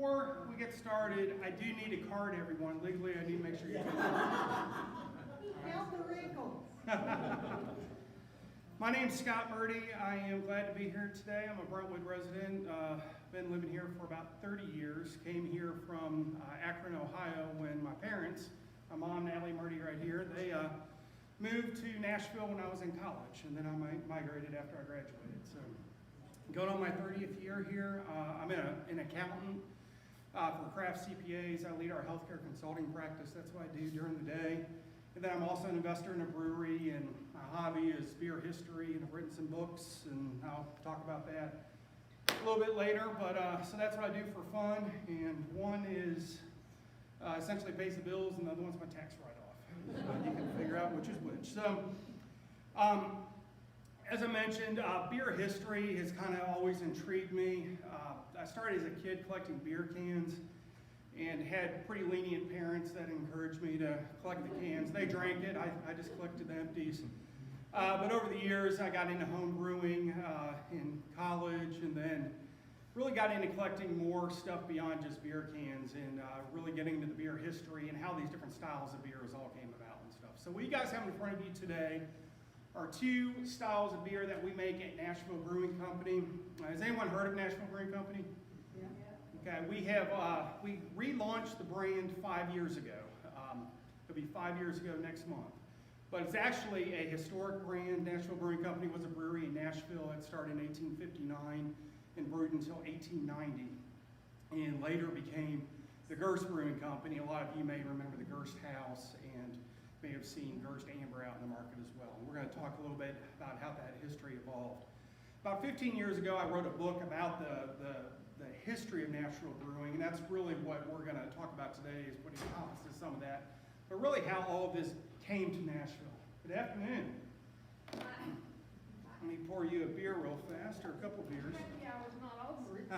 before we get started, I do need a card, everyone. Legally, I need to make sure you get it. Count the wrinkles. My name's Scott Mertie. I am glad to be here today. I'm a Brentwood resident. Been living here for about 30 years. Came here from Akron, Ohio when my parents, my mom, Natalie Mertie right here, they moved to Nashville when I was in college, and then I migrated after I graduated. So going on my 30th year here. I'm an accountant for craft CPAs. I lead our healthcare consulting practice. That's what I do during the day. And then I'm also an investor in a brewery, and my hobby is beer history, and I've written some books, and I'll talk about that a little bit later. But so that's what I do for fun, and one is essentially pays the bills, and the other one's my tax write-off. So you can figure out which is which. So as I mentioned, beer history has kind of always intrigued me. I started as a kid collecting beer cans and had pretty lenient parents that encouraged me to collect the cans. They drank it, I just collected the empties. But over the years, I got into home brewing in college, and then really got into collecting more stuff beyond just beer cans, and really getting into the beer history and how these different styles of beers all came about and stuff. So what you guys have in front of you today are two styles of beer that we make at Nashville Brewing Company. Has anyone heard of Nashville Brewing Company? Yeah. Okay, we relaunched the brand 5 years ago. It'll be 5 years ago next month. But it's actually a historic brand. Nashville Brewing Company was a brewery in Nashville. It started in 1859 and brewed until 1890, and later became the Gerst Brewing Company. A lot of you may remember the Gerst House and may have seen Gerst Amber out in the market as well. And we're going to talk a little bit about how that history evolved. About 15 years ago, I wrote a book about the history of Nashville brewing, and that's really what we're going to talk about today, is what encompasses some of that, but really how all of this came to Nashville. Good afternoon. Let me pour you a beer real fast, or a couple beers. Yeah, I was not over it.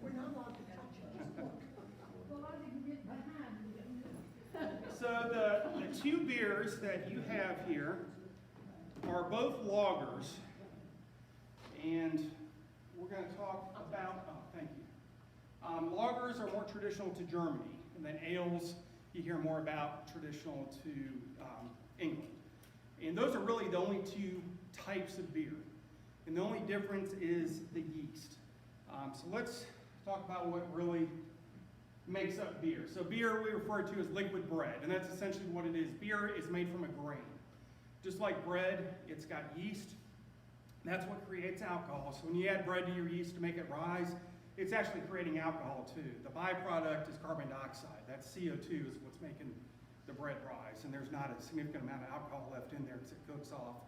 We're not allowed to touch it. Well, I didn't get behind you. So the two beers that you have here are both lagers, and we're going to talk about, thank you. Lagers are more traditional to Germany, and then ales you hear more about traditional to England. And those are really the only two types of beer. And the only difference is the yeast. So let's talk about what really makes up beer. So beer we refer to as liquid bread, and that's essentially what it is. Beer is made from a grain. Just like bread, it's got yeast. That's what creates alcohol. So when you add bread to your yeast to make it rise, it's actually creating alcohol too. The byproduct is carbon dioxide. That's CO2 is what's making the bread rise, and there's not a significant amount of alcohol left in there because it cooks off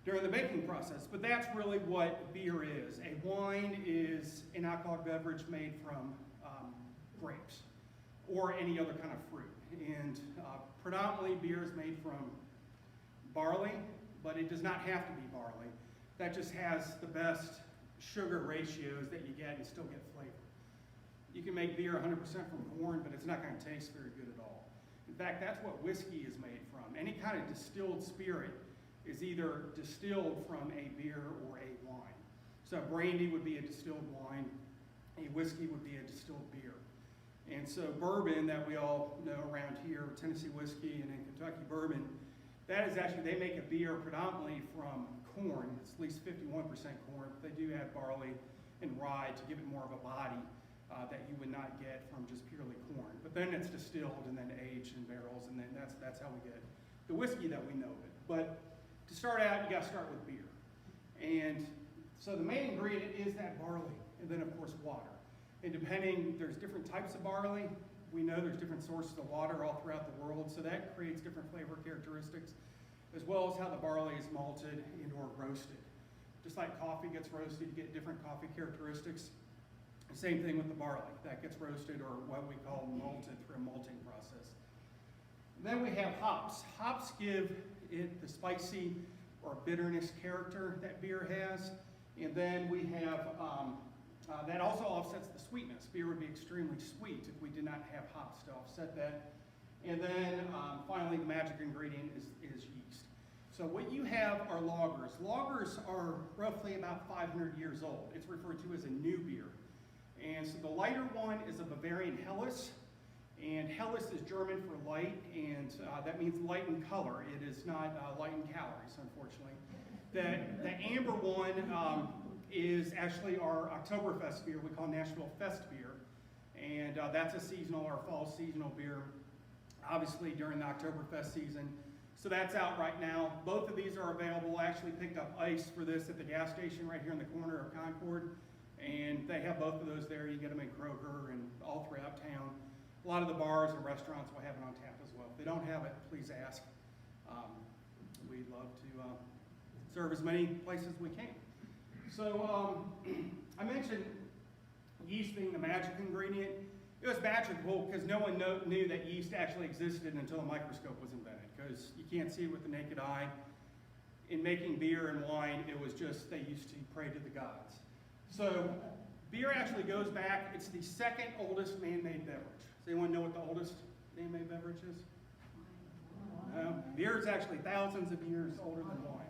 during the baking process. But that's really what beer is. A wine is an alcoholic beverage made from grapes or any other kind of fruit. And predominantly beer is made from barley, but it does not have to be barley. That just has the best sugar ratios that you get and still get flavor. You can make beer 100% from corn, but it's not going to taste very good at all. In fact, that's what whiskey is made from. Any kind of distilled spirit is either distilled from a beer or a wine. So brandy would be a distilled wine, a whiskey would be a distilled beer. And so bourbon that we all know around here, Tennessee whiskey and in Kentucky bourbon, that is actually, they make a beer predominantly from corn. It's at least 51% corn, but they do add barley and rye to give it more of a body that you would not get from just purely corn. But then it's distilled and then aged in barrels, and then that's how we get the whiskey that we know of it. But to start out, you got to start with beer. And so the main ingredient is that barley, and then of course water. And depending, there's different types of barley. We know there's different sources of water all throughout the world, so that creates different flavor characteristics, as well as how the barley is malted and or roasted. Just like coffee gets roasted, you get different coffee characteristics. Same thing with the barley. That gets roasted, or what we call malted, through a malting process. Then we have hops. Hops give it the spicy or bitterness character that beer has. And then we have, that also offsets the sweetness. Beer would be extremely sweet if we did not have hops to offset that. And then finally, the magic ingredient is yeast. So what you have are lagers. Lagers are roughly about 500 years old. It's referred to as a new beer. And so the lighter one is a Bavarian Helles, and Helles is German for light, and that means light in color. It is not light in calories, unfortunately. The amber one is actually our Oktoberfest beer we call Nashville Fest beer, and that's a seasonal, our fall seasonal beer, obviously during the Oktoberfest season. So that's out right now. Both of these are available. I actually picked up ice for this at the gas station right here in the corner of Concord, and they have both of those there. You get them in Kroger and all throughout town. A lot of the bars and restaurants will have it on tap as well. If they don't have it, please ask. We'd love to serve as many places as we can. So I mentioned yeast being the magic ingredient. It was magical because no one knew that yeast actually existed until a microscope was invented, because you can't see it with the naked eye. In making beer and wine, it was just they used to pray to the gods. So beer actually goes back, it's the second oldest man-made beverage. Does anyone know what the oldest man-made beverage is? No? Beer is actually thousands of years older than wine.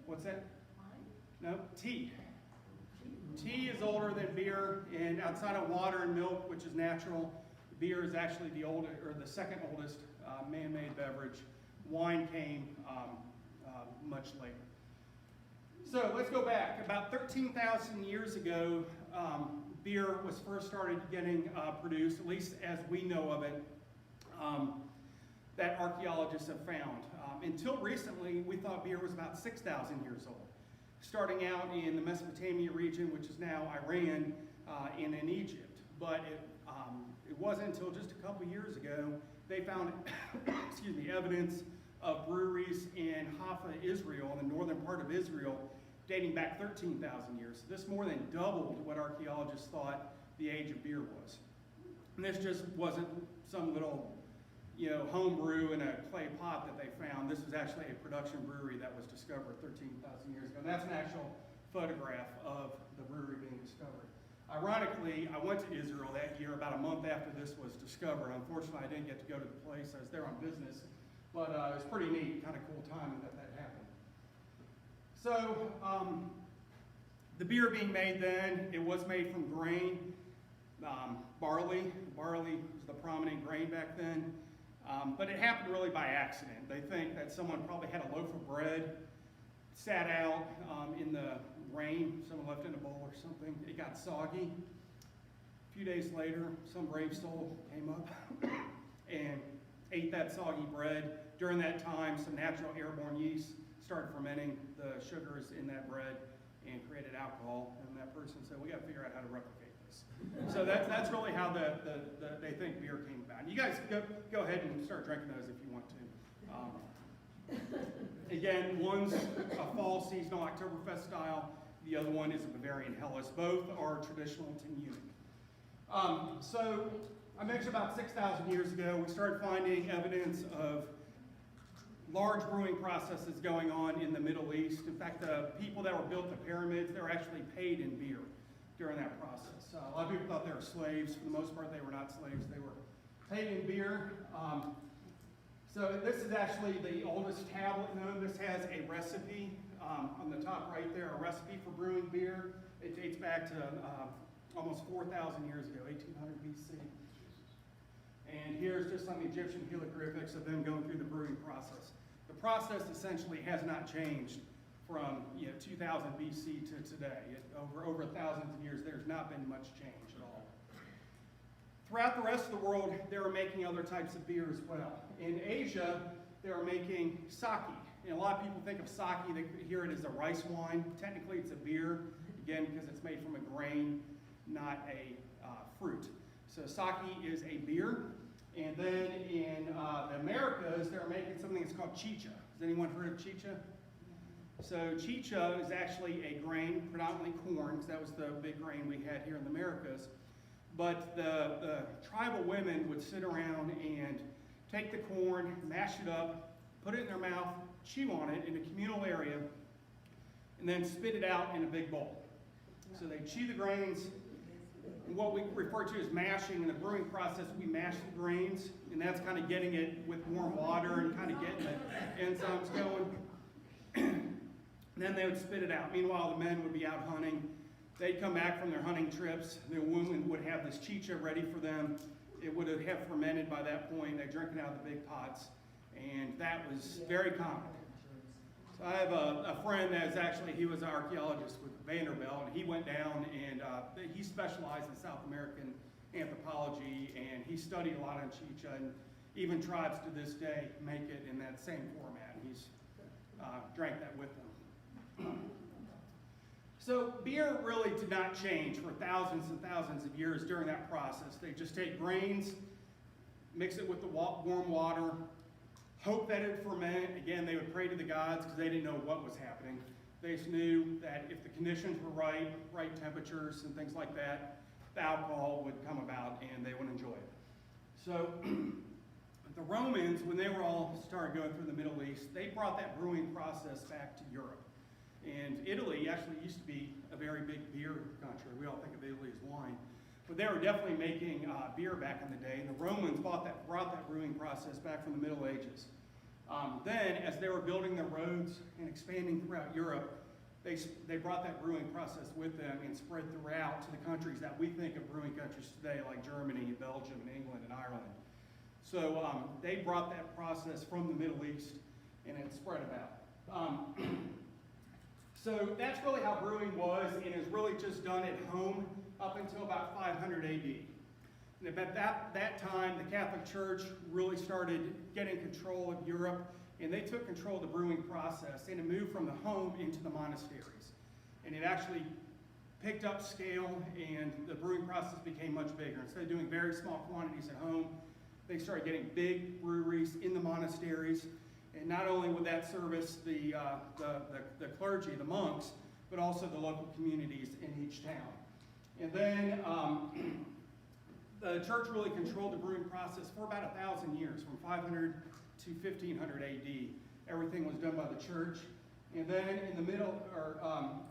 What's that? No, tea. Tea is older than beer, and outside of water and milk, which is natural, beer is actually the second oldest man-made beverage. Wine came much later. So let's go back. About 13,000 years ago, beer was first started getting produced, at least as we know of it, that archaeologists have found. Until recently, we thought beer was about 6,000 years old, starting out in the Mesopotamia region, which is now Iran, and in Egypt. But it wasn't until just a couple years ago they found evidence of breweries in Haifa, Israel, in the northern part of Israel, dating back 13,000 years. This more than doubled what archaeologists thought the age of beer was. And this just wasn't some little, home brew in a clay pot that they found. This was actually a production brewery that was discovered 13,000 years ago. And that's an actual photograph of the brewery being discovered. Ironically, I went to Israel that year about a month after this was discovered. Unfortunately, I didn't get to go to the place. I was there on business. But it was pretty neat, kind of cool timing that happened. So the beer being made then, it was made from grain, barley. Barley was the prominent grain back then. But it happened really by accident. They think that someone probably had a loaf of bread, sat out in the rain, someone left it in a bowl or something. It got soggy. A few days later, some brave soul came up and ate that soggy bread. During that time, some natural airborne yeast started fermenting the sugars in that bread and created alcohol. And that person said, we got to figure out how to replicate this. So that's really how they think beer came about. You guys go ahead and start drinking those if you want to. Again, one's a fall seasonal Oktoberfest style. The other one is a Bavarian Helles. Both are traditional to Munich. So I mentioned about 6,000 years ago, we started finding evidence of large brewing processes going on in the Middle East. In fact, the people that were built the pyramids, they were actually paid in beer during that process. A lot of people thought they were slaves. For the most part, they were not slaves. They were paid in beer. So this is actually the oldest tablet known. This has a recipe on the top right there, a recipe for brewing beer. It dates back to almost 4,000 years ago, 1800 BC. And here's just some Egyptian hieroglyphics of them going through the brewing process. The process essentially has not changed from 2000 BC to today. Over thousands of years, there's not been much change at all. Throughout the rest of the world, they were making other types of beer as well. In Asia, they were making sake. And a lot of people think of sake, they hear it as a rice wine. Technically, it's a beer, again, because it's made from a grain, not a fruit. So sake is a beer. And then in the Americas, they're making something that's called Chicha. Has anyone heard of Chicha? So Chicha is actually a grain, predominantly corn, because that was the big grain we had here in the Americas. But the tribal women would sit around and take the corn, mash it up, put it in their mouth, chew on it in a communal area, and then spit it out in a big bowl. So they chew the grains. And what we refer to as mashing in the brewing process, we mash the grains, and that's kind of getting it with warm water and kind of getting the enzymes going. And then they would spit it out. Meanwhile, the men would be out hunting, they'd come back from their hunting trips. The women would have this chicha ready for them. It would have fermented by that point. They drink it out of the big pots, and that was very common. So I have a friend that's actually, he was an archaeologist with Vanderbilt, and he went down and he specialized in South American anthropology, and he studied a lot on chicha, and even tribes to this day make it in that same format. He's drank that with them. So beer really did not change for thousands and thousands of years during that process. They just take grains, mix it with the warm water, hope that it would ferment. Again, they would pray to the gods because they didn't know what was happening. They just knew that if the conditions were right, right temperatures and things like that, the alcohol would come about and they would enjoy it. So the Romans, when they were all started going through the Middle East, they brought that brewing process back to Europe. And Italy actually used to be a very big beer country. We all think of Italy as wine. But they were definitely making beer back in the day. And the Romans brought that brewing process back from the Middle Ages. Then, as they were building their roads and expanding throughout Europe, they brought that brewing process with them and spread throughout to the countries that we think of brewing countries today, like Germany, Belgium, and England, and Ireland. So they brought that process from the Middle East, and it spread about. So that's really how brewing was, and is really just done at home up until about 500 AD. And at that time, the Catholic Church really started getting control of Europe, and they took control of the brewing process, and it moved from the home into the monasteries. And it actually picked up scale, and the brewing process became much bigger. Instead of doing very small quantities at home, they started getting big breweries in the monasteries. And not only would that service the clergy, the monks, but also the local communities in each town. And then the church really controlled the brewing process for about 1,000 years, from 500 to 1500 AD. Everything was done by the church. And then in the middle,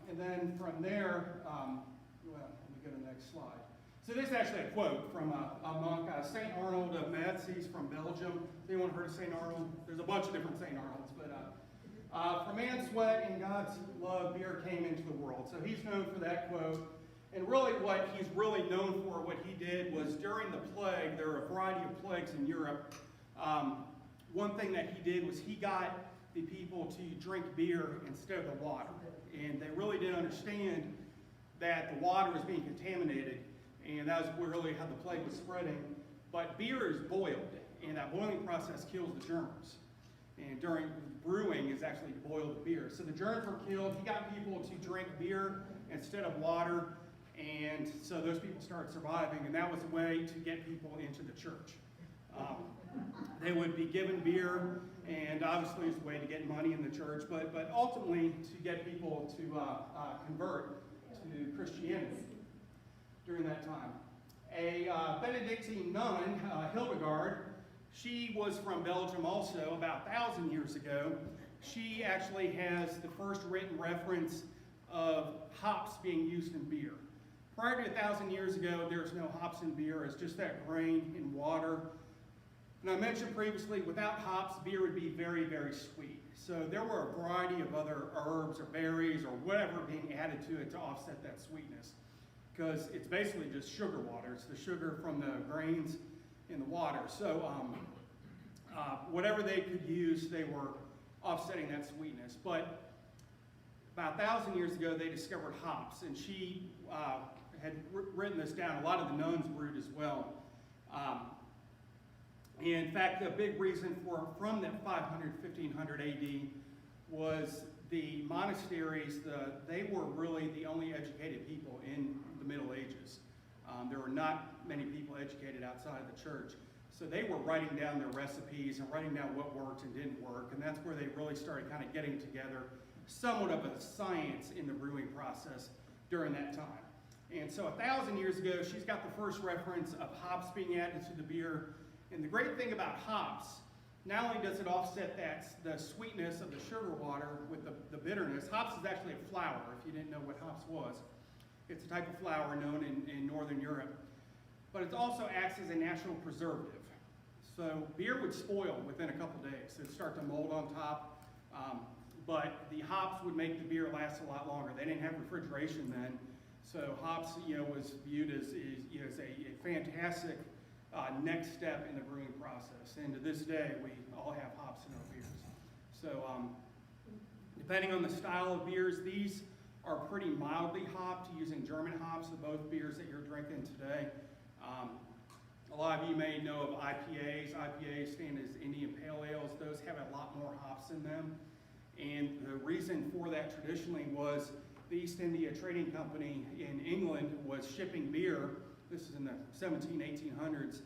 and then from there, well, let me go to the next slide. So this is actually a quote from a monk, St. Arnold of Metz. He's from Belgium. Anyone heard of St. Arnold? There's a bunch of different St. Arnolds, but from man's sweat and God's love, beer came into the world. So he's known for that quote. And really what he's really known for, what he did was during the plague, there were a variety of plagues in Europe. One thing that he did was he got the people to drink beer instead of the water. And they really didn't understand that the water was being contaminated, and that was really how the plague was spreading. But beer is boiled, and that boiling process kills the germs. And during brewing is actually to boil the beer. So the germs were killed. He got people to drink beer instead of water, and so those people started surviving, and that was a way to get people into the church. They would be given beer, and obviously it's a way to get money in the church, but ultimately to get people to convert to Christianity during that time. A Benedictine nun, Hildegard, she was from Belgium also about 1,000 years ago. She actually has the first written reference of hops being used in beer. Prior to 1,000 years ago, there was no hops in beer. It's just that grain and water. And I mentioned previously, without hops, beer would be very, very sweet. So there were a variety of other herbs or berries or whatever being added to it to offset that sweetness. Because it's basically just sugar water. It's the sugar from the grains in the water. So whatever they could use, they were offsetting that sweetness. But about 1,000 years ago, they discovered hops. And she had written this down. A lot of the nuns brewed as well. In fact, a big reason from that 500, 1500 AD was the monasteries. They were really the only educated people in the Middle Ages. There were not many people educated outside of the church. So they were writing down their recipes and writing down what worked and didn't work. And that's where they really started kind of getting together somewhat of a science in the brewing process during that time. And so 1,000 years ago, she's got the first reference of hops being added to the beer. And the great thing about hops, not only does it offset the sweetness of the sugar water with the bitterness, hops is actually a flower, if you didn't know what hops was. It's a type of flower known in Northern Europe. But it also acts as a natural preservative. So beer would spoil within a couple days. It would start to mold on top. But the hops would make the beer last a lot longer. They didn't have refrigeration then. So hops, was viewed as a fantastic next step in the brewing process. And to this day, we all have hops in our beers. So depending on the style of beers, these are pretty mildly hopped using German hops of both beers that you're drinking today. A lot of you may know of IPAs. IPAs stand as Indian Pale Ales. Those have a lot more hops in them. And the reason for that traditionally was the East India Trading Company in England was shipping beer. This is in the 1800s,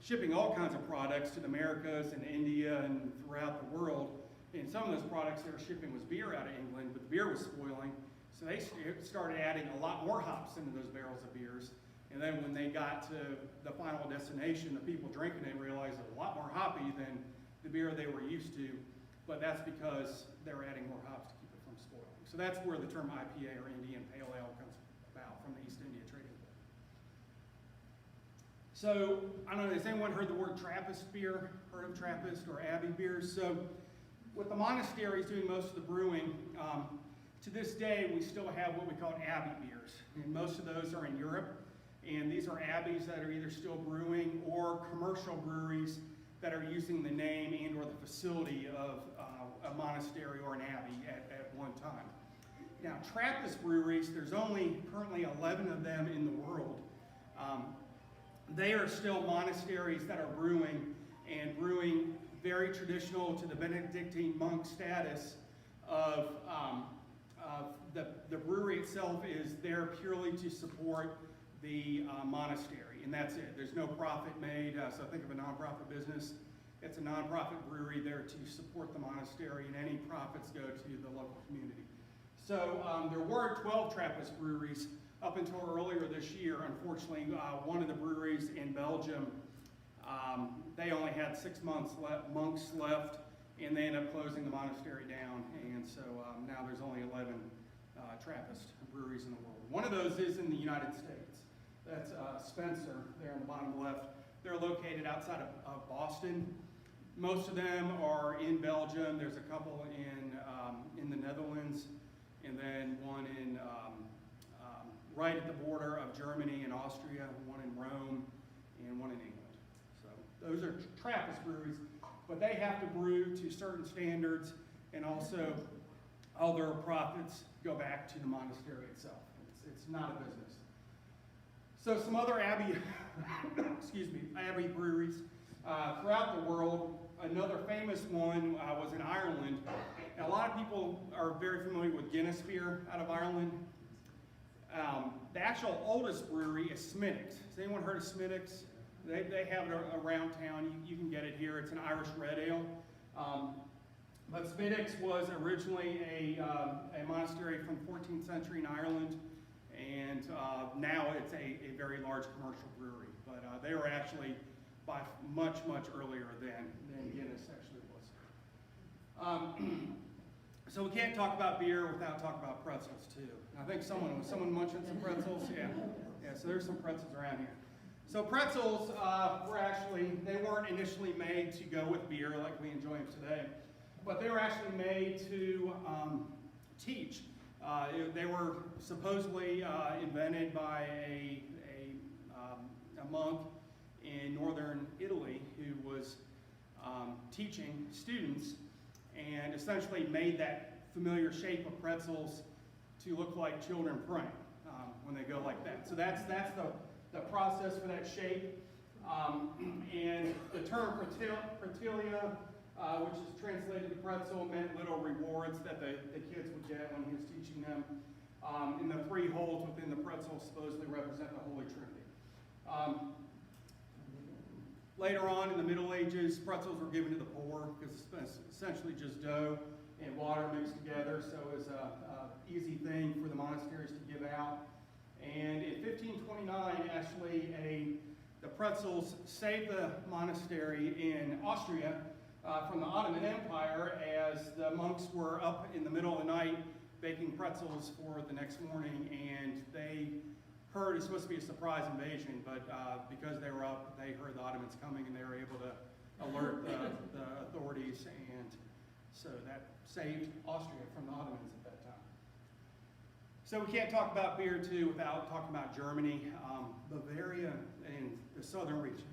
shipping all kinds of products to the Americas and India and throughout the world. And some of those products they were shipping was beer out of England, but the beer was spoiling. So they started adding a lot more hops into those barrels of beers. And then when they got to the final destination, the people drinking it realized it was a lot more hoppy than the beer they were used to. But that's because they were adding more hops to keep it from spoiling. So that's where the term IPA or Indian Pale Ale comes about, from the East India Trading Company. So, I don't know, has anyone heard the word Trappist beer? Heard of Trappist or Abbey Beer? So, with the monasteries doing most of the brewing, to this day we still have what we call Abbey beers. And most of those are in Europe. And these are abbeys that are either still brewing or commercial breweries that are using the name and or the facility of a monastery or an abbey at one time. Now, Trappist breweries, there's only currently 11 of them in the world. They are still monasteries that are brewing and brewing very traditional to the Benedictine monk status of the brewery itself is there purely to support the monastery, and that's it. There's no profit made, so think of a nonprofit business. It's a nonprofit brewery there to support the monastery, and any profits go to the local community. So there were 12 Trappist breweries up until earlier this year. Unfortunately, one of the breweries in Belgium, they only had 6 monks left, and they ended up closing the monastery down, and so now there's only 11 Trappist breweries in the world. One of those is in the United States. That's Spencer, there on the bottom left. They're located outside of Boston. Most of them are in Belgium. There's a couple in the Netherlands, and then one in right at the border of Germany and Austria, one in Rome, and one in England. So those are Trappist breweries, but they have to brew to certain standards, and also all their profits go back to the monastery itself. It's not a business. So some other Abbey, Abbey breweries throughout the world. Another famous one was in Ireland. And a lot of people are very familiar with Guinness beer out of Ireland. The actual oldest brewery is Smithwick's. Has anyone heard of Smithwick's? They have it around town. You can get it here. It's an Irish red ale. But Smithwick's was originally a monastery from 14th century in Ireland. And now it's a very large commercial brewery. But they were actually by much earlier than Guinness actually was. So we can't talk about beer without talking about pretzels too. I think someone munching some pretzels? Yeah, so there's some pretzels around here. So pretzels they weren't initially made to go with beer like we enjoy them today, but they were actually made to teach. They were supposedly invented by a monk in northern Italy who was teaching students and essentially made that familiar shape of pretzels to look like children praying when they go like that. So that's the process for that shape. And the term fratilia, which is translated to pretzel, meant little rewards that the kids would get when he was teaching them. And the 3 holes within the pretzel supposedly represent the Holy Trinity. Later on in the Middle Ages, pretzels were given to the poor because it's essentially just dough and water mixed together, so it was an easy thing for the monasteries to give out. And in 1529, actually, the pretzels saved the monastery in Austria from the Ottoman Empire, as the monks were up in the middle of the night baking pretzels for the next morning, and they heard it's supposed to be a surprise invasion, but because they were up, they heard the Ottomans coming, and they were able to alert the authorities, and so that saved Austria from the Ottomans at that time. So we can't talk about beer too without talking about Germany. Bavaria and the southern region,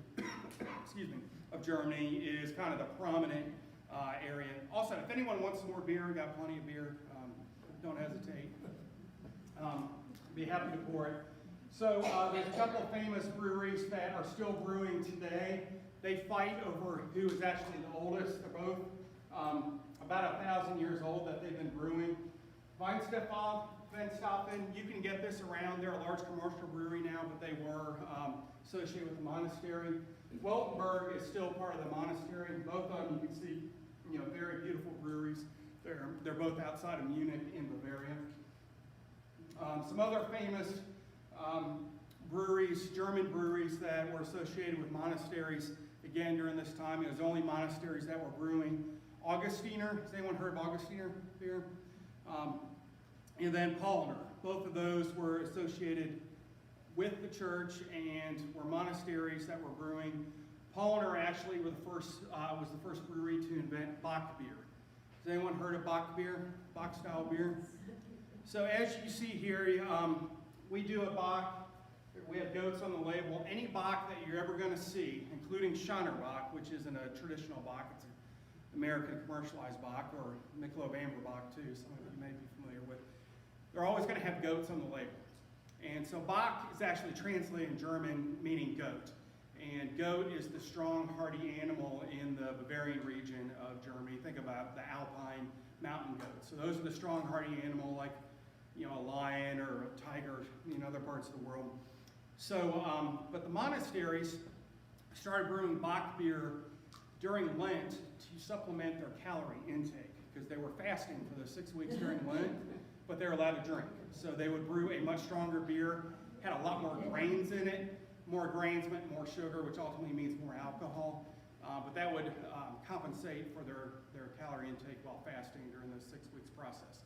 excuse me, of Germany is kind of the prominent area. Also, if anyone wants some more beer, we got plenty of beer. Don't hesitate. Be happy to pour it. So there's a couple of famous breweries that are still brewing today. They fight over who is actually the oldest. They're both about 1,000 years old that they've been brewing. Weinstefan, you can get this around. They're a large commercial brewery now, but they were associated with the monastery. Weltenberg is still part of the monastery. Both of them, you can see, very beautiful breweries. They're both outside of Munich in Bavaria. Some other famous breweries, German breweries that were associated with monasteries, again, during this time. It was only monasteries that were brewing. Augustiner, has anyone heard of Augustiner beer? And then Paulaner. Both of those were associated with the church and were monasteries that were brewing. Paulaner actually was the first brewery to invent Bock beer. Has anyone heard of Bock beer? Bock style beer? So as you see here, we do a Bock. We have goats on the label. Any Bock that you're ever going to see, including Shiner Bock, which isn't a traditional Bock, it's an American commercialized Bock, or Nashville Amber Bock too, some of you may be familiar with. They're always going to have goats on the label. And so Bock is actually translated in German meaning goat. And goat is the strong, hardy animal in the Bavarian region of Germany. Think about the alpine mountain goats. So those are the strong, hardy animal like a lion or a tiger in other parts of the world. So, but the monasteries started brewing Bock beer during Lent to supplement their calorie intake because they were fasting for the 6 weeks during Lent, but they were allowed to drink. So they would brew a much stronger beer, had a lot more grains in it. More grains meant more sugar, which ultimately means more alcohol. But that would compensate for their calorie intake while fasting during the 6 weeks process.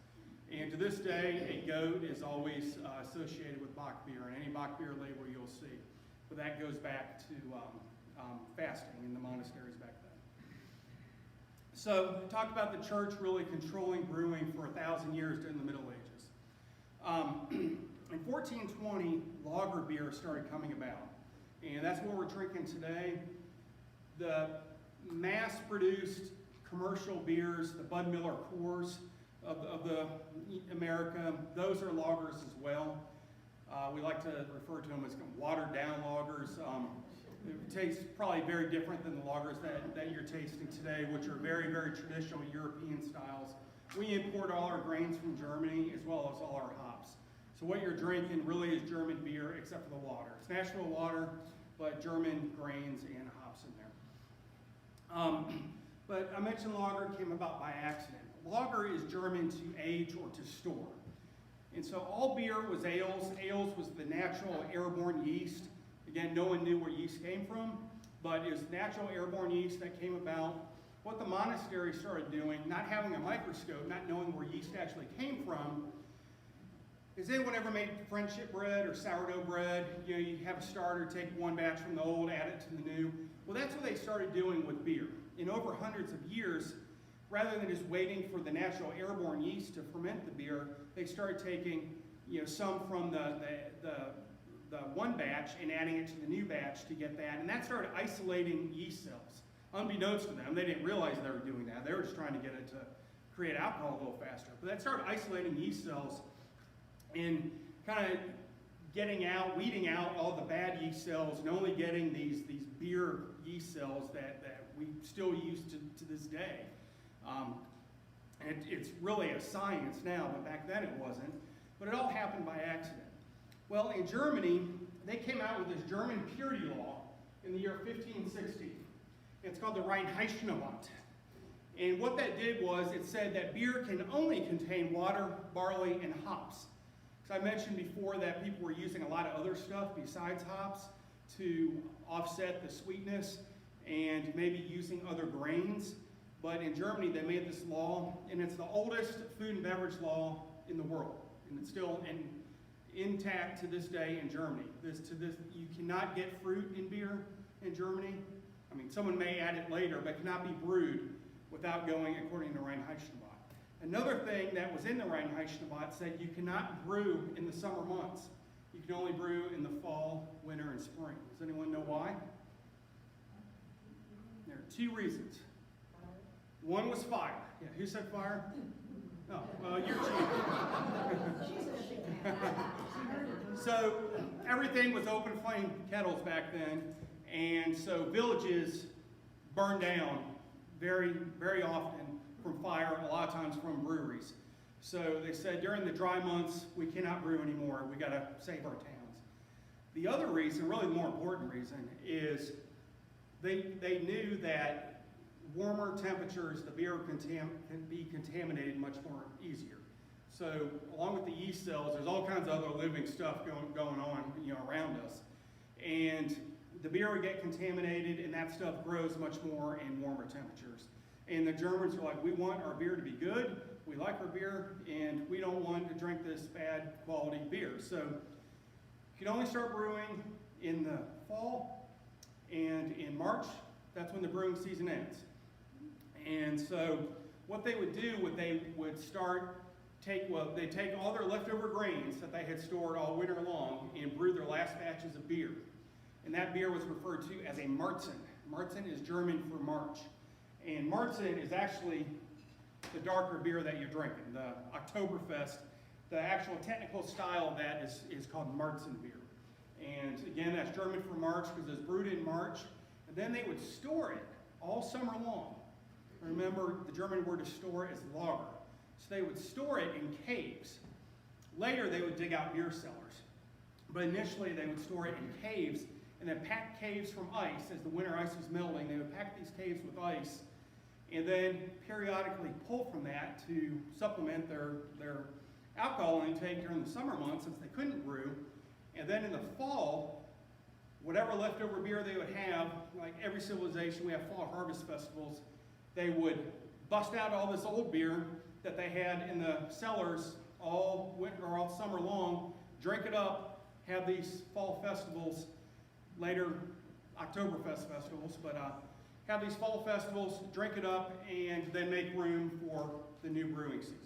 And to this day, a goat is always associated with Bock beer, and any Bock beer label you'll see. But that goes back to fasting in the monasteries back then. So, talk about the church really controlling brewing for 1,000 years during the Middle Ages. In 1420, lager beer started coming about, and that's what we're drinking today. The mass-produced commercial beers, the Bud Miller Coors of the America, those are lagers as well. We like to refer to them as watered-down lagers. It tastes probably very different than the lagers that you're tasting today, which are very, very traditional European styles. We import all our grains from Germany as well as all our hops. So what you're drinking really is German beer except for the water. It's Nashville water, but German grains and hops in there. But I mentioned lager came about by accident. Lager is German to age or to store. And so all beer was ales. Ales was the natural airborne yeast. Again, no one knew where yeast came from, but it was natural airborne yeast that came about. What the monastery started doing, not having a microscope, not knowing where yeast actually came from, has anyone ever made friendship bread or sourdough bread? You have a starter, take one batch from the old, add it to the new. Well, that's what they started doing with beer. In over hundreds of years, rather than just waiting for the natural airborne yeast to ferment the beer, they started taking some from the one batch and adding it to the new batch to get that. And that started isolating yeast cells. Unbeknownst to them, they didn't realize they were doing that. They were just trying to get it to create alcohol a little faster. But that started isolating yeast cells and kind of weeding out all the bad yeast cells and only getting these beer yeast cells that we still use to this day. And it's really a science now, but back then it wasn't. But it all happened by accident. Well, in Germany, they came out with this German purity law in the year 1560. It's called the Reinheitsgebot. And what that did was it said that beer can only contain water, barley, and hops. So I mentioned before that people were using a lot of other stuff besides hops to offset the sweetness and maybe using other grains. But in Germany, they made this law, and it's the oldest food and beverage law in the world. And it's still intact to this day in Germany. You cannot get fruit in beer in Germany. I mean, someone may add it later, but it cannot be brewed without going according to Reinheitsgebot. Another thing that was in the Reinheitsgebot said you cannot brew in the summer months. You can only brew in the fall, winter, and spring. Does anyone know why? There are two reasons. One was fire. Yeah, who said fire? Oh, well, you're cheating. So everything was open flame kettles back then, and so villages burned down very, very often from fire, a lot of times from breweries. So they said during the dry months, we cannot brew anymore. We got to save our towns. The other reason, really the more important reason, is they knew that warmer temperatures, the beer can be contaminated much more easier. So along with the yeast cells, there's all kinds of other living stuff going on, around us. And the beer would get contaminated, and that stuff grows much more in warmer temperatures. And the Germans were like, we want our beer to be good, we like our beer, and we don't want to drink this bad quality beer. So you can only start brewing in the fall, and in March, that's when the brewing season ends. And so what they would do, they would take all their leftover grains that they had stored all winter long and brew their last batches of beer. And that beer was referred to as a Marzen. Marzen is German for March. And Marzen is actually the darker beer that you're drinking, the Oktoberfest. The actual technical style of that is called Marzen beer. And again, that's German for March because it's brewed in March. And then they would store it all summer long. Remember, the German word to store is lager. So they would store it in caves. Later, they would dig out beer cellars. But initially, they would store it in caves and then pack caves from ice. As the winter ice was melting, they would pack these caves with ice and then periodically pull from that to supplement their alcohol intake during the summer months since they couldn't brew. And then in the fall, whatever leftover beer they would have, like every civilization, we have fall harvest festivals, they would bust out all this old beer that they had in the cellars all winter or all summer long, drink it up, have these fall festivals, later Oktoberfest festivals, but have these fall festivals, drink it up, and then make room for the new brewing season.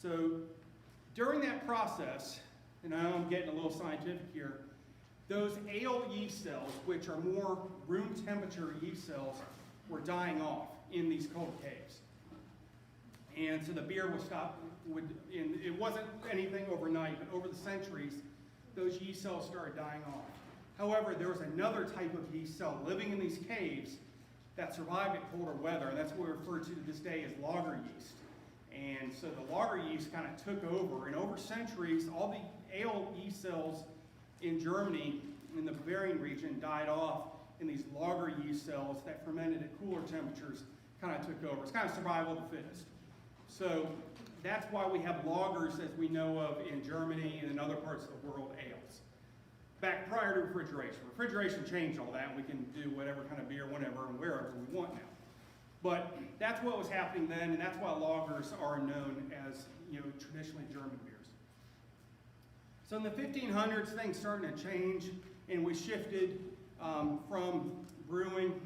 So during that process, and I know I'm getting a little scientific here, those ale yeast cells, which are more room temperature yeast cells, were dying off in these cold caves. And so the beer would stop, it wasn't anything overnight, but over the centuries, those yeast cells started dying off. However, there was another type of yeast cell living in these caves that survived at colder weather, and that's what we refer to this day as lager yeast. And so the lager yeast kind of took over, and over centuries, all the ale yeast cells in Germany, in the Bavarian region, died off, and these lager yeast cells that fermented at cooler temperatures kind of took over. It's kind of survival of the fittest. So that's why we have lagers, as we know of in Germany and in other parts of the world, ales. Back prior to refrigeration. Refrigeration changed all that. We can do whatever kind of beer, whenever and wherever we want now. But that's what was happening then, and that's why lagers are known as, traditionally German beers. So in the 1500s, things started to change, and we shifted from brewing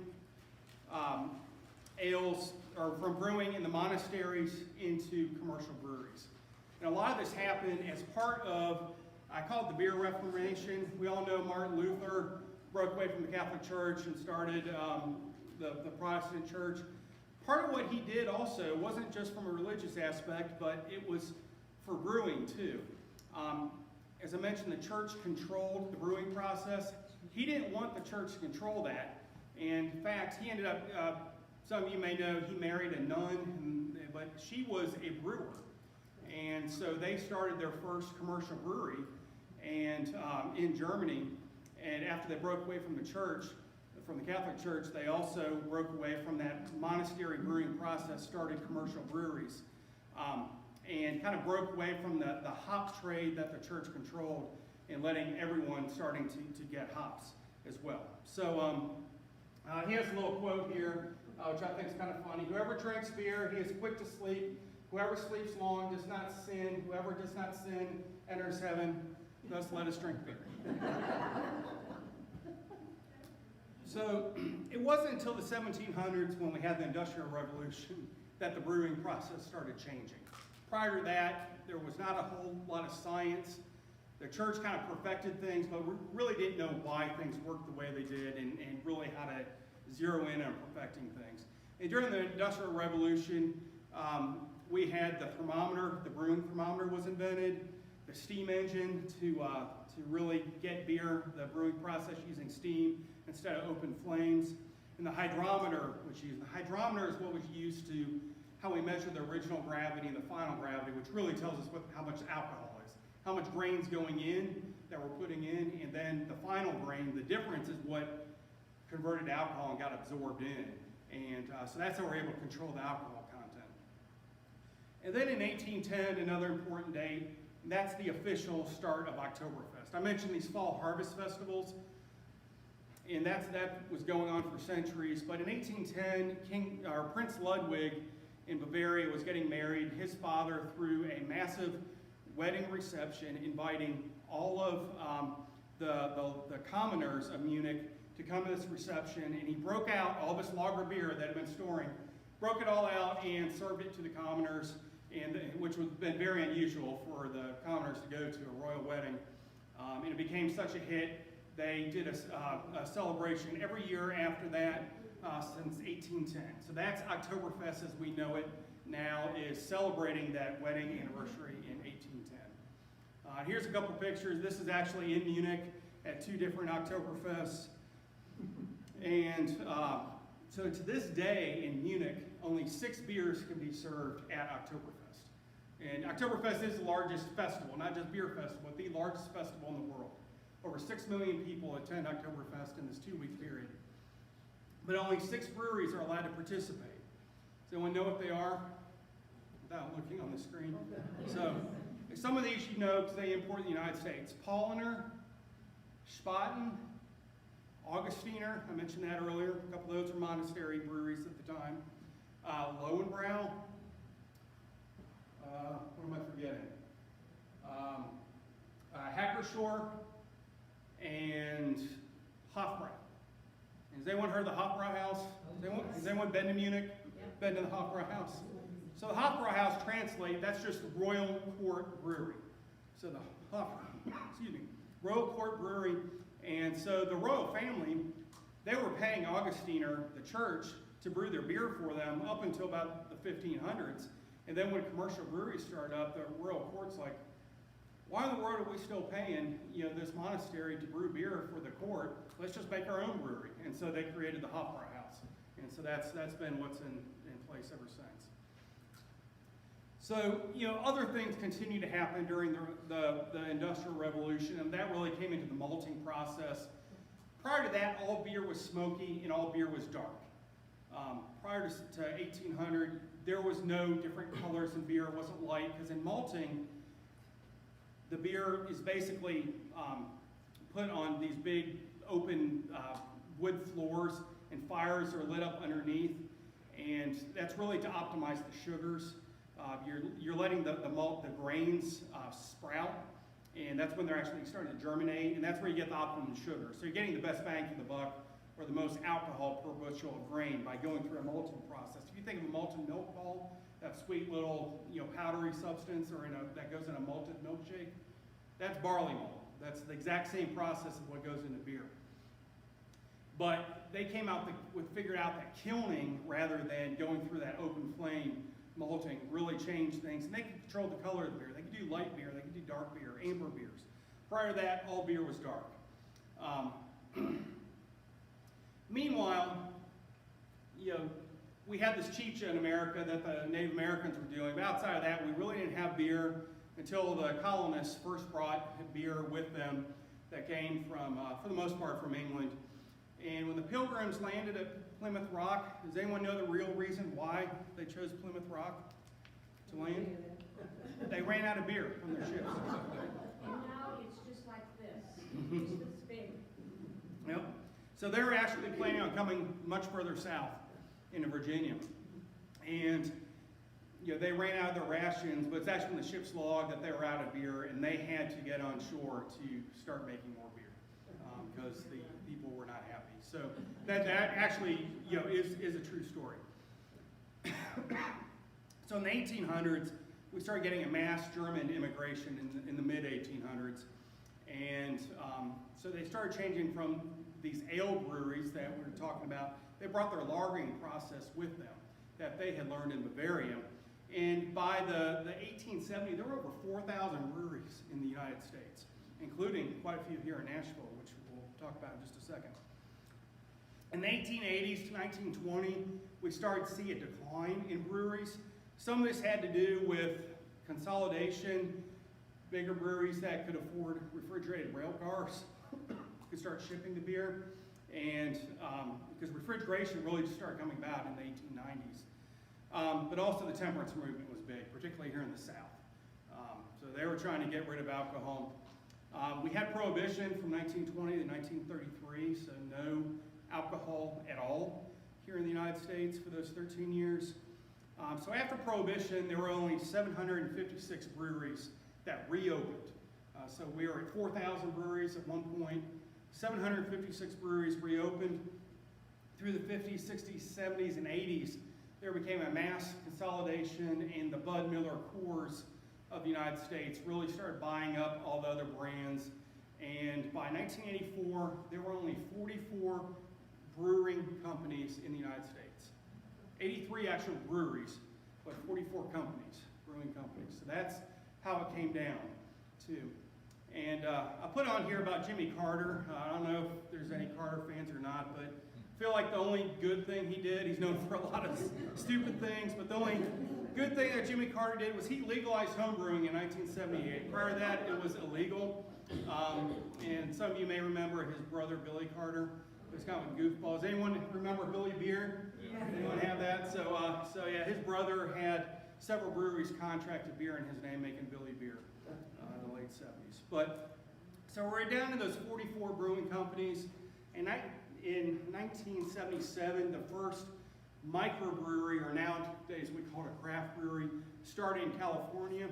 ales, or from brewing in the monasteries into commercial breweries. And a lot of this happened as part of, I call it the beer Reformation. We all know Martin Luther broke away from the Catholic Church and started the Protestant Church. Part of what he did also wasn't just from a religious aspect, but it was for brewing too. As I mentioned, the church controlled the brewing process. He didn't want the church to control that. And in fact, he ended up, some of you may know, he married a nun, but she was a brewer. And so they started their first commercial brewery and in Germany. And after they broke away from the church, from the Catholic Church, they also broke away from that monastery brewing process, started commercial breweries, and kind of broke away from the hop trade that the church controlled and letting everyone starting to get hops as well. So he has a little quote here, which I think is kind of funny. Whoever drinks beer, he is quick to sleep. Whoever sleeps long does not sin. Whoever does not sin enters heaven. Thus let us drink beer. So it wasn't until the 1700s when we had the Industrial Revolution that the brewing process started changing. Prior to that, there was not a whole lot of science. The church kind of perfected things, but we really didn't know why things worked the way they did and really how to zero in on perfecting things. And during the Industrial Revolution, we had the thermometer, the brewing thermometer was invented, the steam engine to really get beer, the brewing process using steam instead of open flames, and the hydrometer was used. The hydrometer is what was used to how we measure the original gravity and the final gravity, which really tells us how much alcohol is, how much grain's going in that we're putting in, and then the final grain, the difference is what converted to alcohol and got absorbed in. And so that's how we're able to control the alcohol content. And then in 1810, another important date, and that's the official start of Oktoberfest. I mentioned these fall harvest festivals, and that was going on for centuries. But in 1810, Prince Ludwig in Bavaria was getting married. His father threw a massive wedding reception, inviting all of the commoners of Munich to come to this reception, and he broke out all this lager beer that had been storing, broke it all out and served it to the commoners, and which would have been very unusual for the commoners to go to a royal wedding. And it became such a hit, they did a celebration every year after that since 1810. So that's Oktoberfest as we know it now, is celebrating that wedding anniversary in 1810. Here's a couple pictures. This is actually in Munich at 2 different Oktoberfests. And so to this day in Munich, only 6 beers can be served at Oktoberfest. And Oktoberfest is the largest festival, not just beer festival, but the largest festival in the world. Over 6 million people attend Oktoberfest in this 2-week period. But only 6 breweries are allowed to participate. Does anyone know what they are? Without looking on the screen. So some of these you know because they import in the United States. Paulaner, Spaten, Augustiner, I mentioned that earlier. A couple of those are monastery breweries at the time. Lowenbrau. What am I forgetting? Hackershore and Hofbrau. Has anyone heard of the Hofbrau House? Has anyone been to Munich? Been to the Hofbrau House? So the Hofbrau House translate, that's just the Royal Court Brewery. So the Royal Court Brewery. And so the royal family, they were paying Augustiner, the church, to brew their beer for them up until about the 1500s. And then when commercial breweries started up, the royal court's like, why in the world are we still paying this monastery to brew beer for the court? Let's just make our own brewery. And so they created the Hofbrau House. And so that's been what's in place ever since. So, other things continue to happen during the Industrial Revolution, and that really came into the malting process. Prior to that, all beer was smoky and all beer was dark. Prior to 1800, there was no different colors in beer. It wasn't light, because in malting, the beer is basically put on these big open wood floors, and fires are lit up underneath, and that's really to optimize the sugars. You're letting the grains sprout, and that's when they're actually starting to germinate, and that's where you get the optimum sugar. So you're getting the best bang for the buck, or the most alcohol per bushel of grain by going through a malting process. If you think of a malted milk ball, that sweet little powdery substance, or that goes in a malted milkshake, that's barley malt. That's the exact same process of what goes into beer. But they figured out that kilning, rather than going through that open flame malting, really changed things. And they could control the color of the beer. They could do light beer, they could do dark beer, amber beers. Prior to that, all beer was dark. Meanwhile, we had this chicha in America that the Native Americans were doing. But outside of that, we really didn't have beer until the colonists first brought beer with them that came from, for the most part, from England. And when the Pilgrims landed at Plymouth Rock, does anyone know the real reason why they chose Plymouth Rock to land? They ran out of beer from their ships. And now it's just like this. It's this big. Yep. So they were actually planning on coming much further south into Virginia. And they ran out of their rations, but it's actually in the ship's log that they were out of beer, and they had to get on shore to start making more beer because the people were not happy. So that actually is a true story. So in the 1800s, we started getting a mass German immigration in the mid-1800s. And so they started changing from these ale breweries that we were talking about. They brought their lagering process with them that they had learned in Bavaria. And by the 1870s, there were over 4,000 breweries in the United States, including quite a few here in Nashville, which we'll talk about in just a second. In the 1880s to 1920, we started to see a decline in breweries. Some of this had to do with consolidation, bigger breweries that could afford refrigerated rail cars could start shipping the beer, and because refrigeration really just started coming about in the 1890s. But also the temperance movement was big, particularly here in the South. So they were trying to get rid of alcohol. We had Prohibition from 1920 to 1933, so no alcohol at all here in the United States for those 13 years. So after Prohibition, there were only 756 breweries that reopened. So we were at 4,000 breweries at one point. 756 breweries reopened. Through the 50s, 60s, 70s, and 80s, there became a mass consolidation, and the Bud Miller Coors of the United States really started buying up all the other brands. And by 1984, there were only 44 brewing companies in the United States. 83 actual breweries, but 44 companies, brewing companies. So that's how it came down, too. And I put on here about Jimmy Carter. I don't know if there's any Carter fans or not, but I feel like the only good thing he did, he's known for a lot of stupid things, but the only good thing that Jimmy Carter did was he legalized homebrewing in 1978. Prior to that, it was illegal. And some of you may remember his brother, Billy Carter. It was kind of a goofball. Does anyone remember Billy Beer? Yeah. Anyone have that? So yeah, his brother had several breweries contracted beer in his name, making Billy Beer in the late 70s. But so we're down to those 44 brewing companies, and in 1977, the first microbrewery, or nowadays we call it a craft brewery, started in California.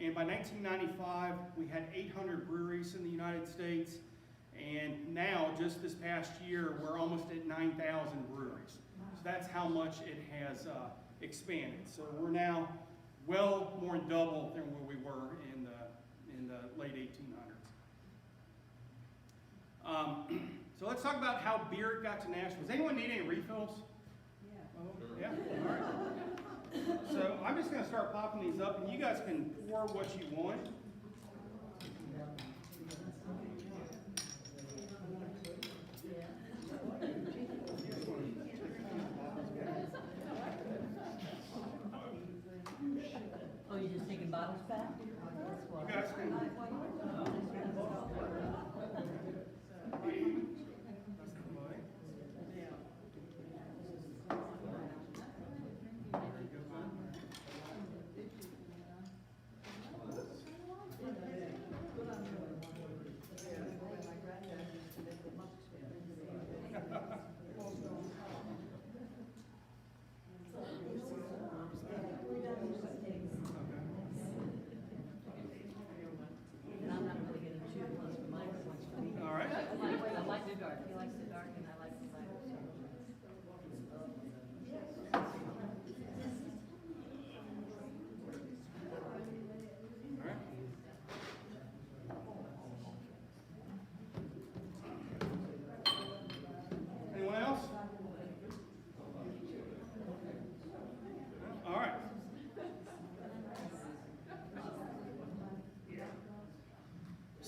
And by 1995, we had 800 breweries in the United States. And now, just this past year, we're almost at 9,000 breweries. So that's how much it has expanded. So we're now well more than double than where we were in the late 1800s. So let's talk about how beer got to Nashville. Does anyone need any refills? Yeah. Oh, yeah? All right. So I'm just going to start popping these up, and you guys can pour what you want. Oh, you're just taking bottles back? You guys can.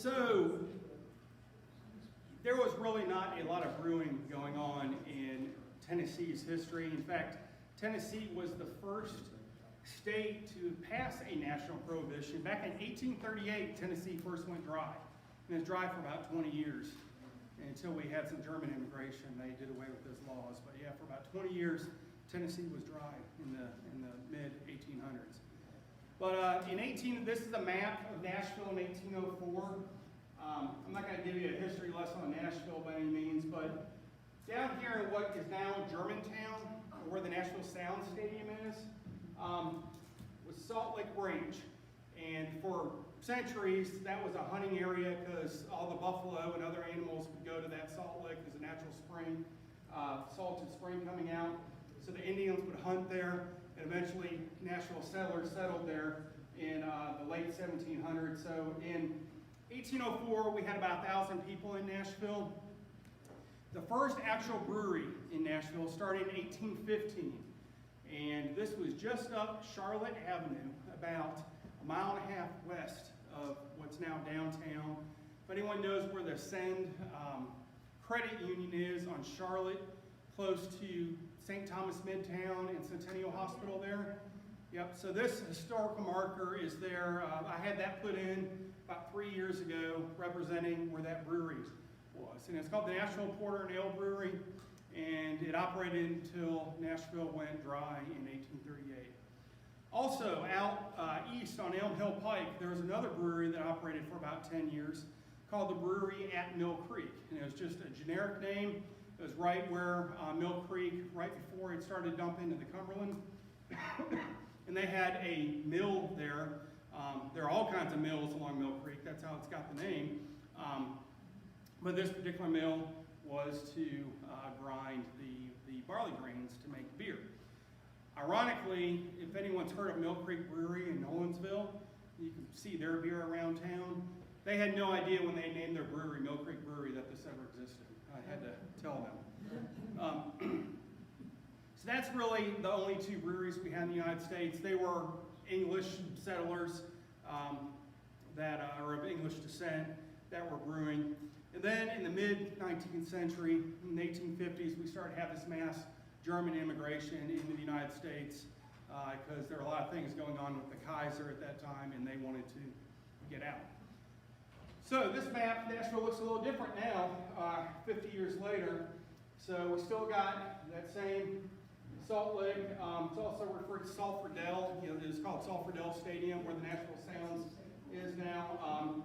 So there was really not a lot of brewing going on in Tennessee's history. In fact, Tennessee was the first state to pass a national prohibition. Back in 1838, Tennessee first went dry. And it was dry for about 20 years. And until we had some German immigration, they did away with those laws. But yeah, for about 20 years, Tennessee was dry in the mid-1800s. But this is a map of Nashville in 1804. I'm not going to give you a history lesson on Nashville by any means, but down here in what is now Germantown, or where the Nashville Sound Stadium is, was Salt Lake Range. And for centuries, that was a hunting area because all the buffalo and other animals would go to that salt lake. There's a natural spring, salted spring coming out. So the Indians would hunt there, and eventually Nashville settlers settled there in the late 1700s. So in 1804, we had about 1,000 people in Nashville. The first actual brewery in Nashville started in 1815, and this was just up Charlotte Avenue, about a mile and a half west of what's now downtown. If anyone knows where the Send Credit Union is on Charlotte, close to St. Thomas Midtown and Centennial Hospital there. Yep, so this historical marker is there. I had that put in about 3 years ago, representing where that brewery was. And it's called the Nashville Porter and Ale Brewery, and it operated until Nashville went dry in 1838. Also, out east on Elm Hill Pike, there was another brewery that operated for about 10 years called the Brewery at Mill Creek. And it was just a generic name. It was right where Mill Creek, right before it started dumping into the Cumberland. And they had a mill there. There are all kinds of mills along Mill Creek. That's how it's got the name. But this particular mill was to grind the barley grains to make beer. Ironically, if anyone's heard of Mill Creek Brewery in Nolensville, you can see their beer around town. They had no idea when they named their brewery, Mill Creek Brewery, that this ever existed. I had to tell them. So that's really the only two breweries we had in the United States. They were English settlers that are of English descent that were brewing. And then in the mid-19th century, in the 1850s, we started to have this mass German immigration into the United States because there were a lot of things going on with the Kaiser at that time, and they wanted to get out. So this map, Nashville looks a little different now, 50 years later. So we still got that same Salt Lake. It's also referred to Salfordell. It's called Salfordell Stadium, where the Nashville Sounds is now.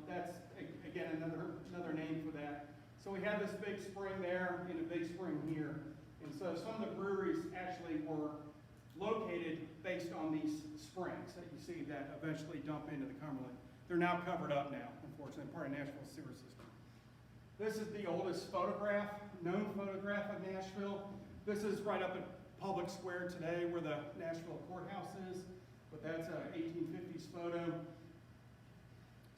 That's again another name for that. So we have this big spring there and a big spring here. And so some of the breweries actually were located based on these springs that you see that eventually dump into the Cumberland. They're now covered up now, unfortunately, part of Nashville's sewer system. This is the oldest known photograph of Nashville. This is right up at Public Square today where the Nashville courthouse is, but that's an 1850s photo.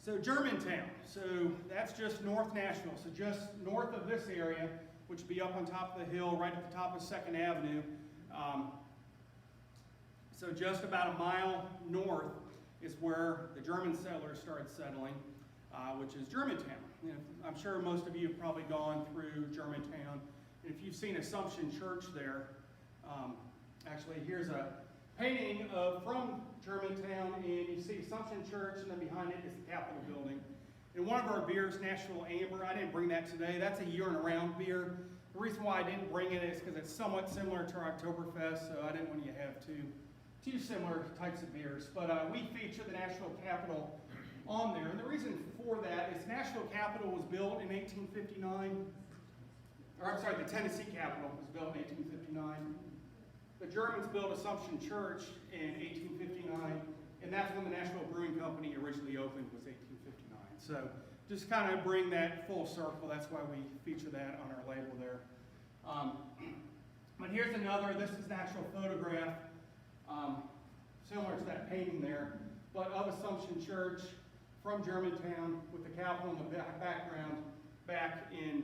So Germantown, so that's just North Nashville, so just north of this area, which would be up on top of the hill, right at the top of 2nd Avenue. So just about a mile north is where the German settlers started settling, which is Germantown. I'm sure most of you have probably gone through Germantown. And if you've seen Assumption Church there, actually here's a painting from Germantown, and you see Assumption Church, and then behind it is the Capitol building. And one of our beers, Nashville Amber, I didn't bring that today. That's a year-and-around beer. The reason why I didn't bring it is because it's somewhat similar to our Oktoberfest, so I didn't want you to have two similar types of beers. But we feature the Nashville Capitol on there. And the reason for that is Nashville Capitol was built in 1859. Or I'm sorry, the Tennessee Capitol was built in 1859. The Germans built Assumption Church in 1859, and that's when the Nashville Brewing Company originally opened, was 1859. So just kind of bring that full circle. That's why we feature that on our label there. But here's another. This is an actual photograph, similar to that painting there, but of Assumption Church from Germantown with the Capitol in the background back in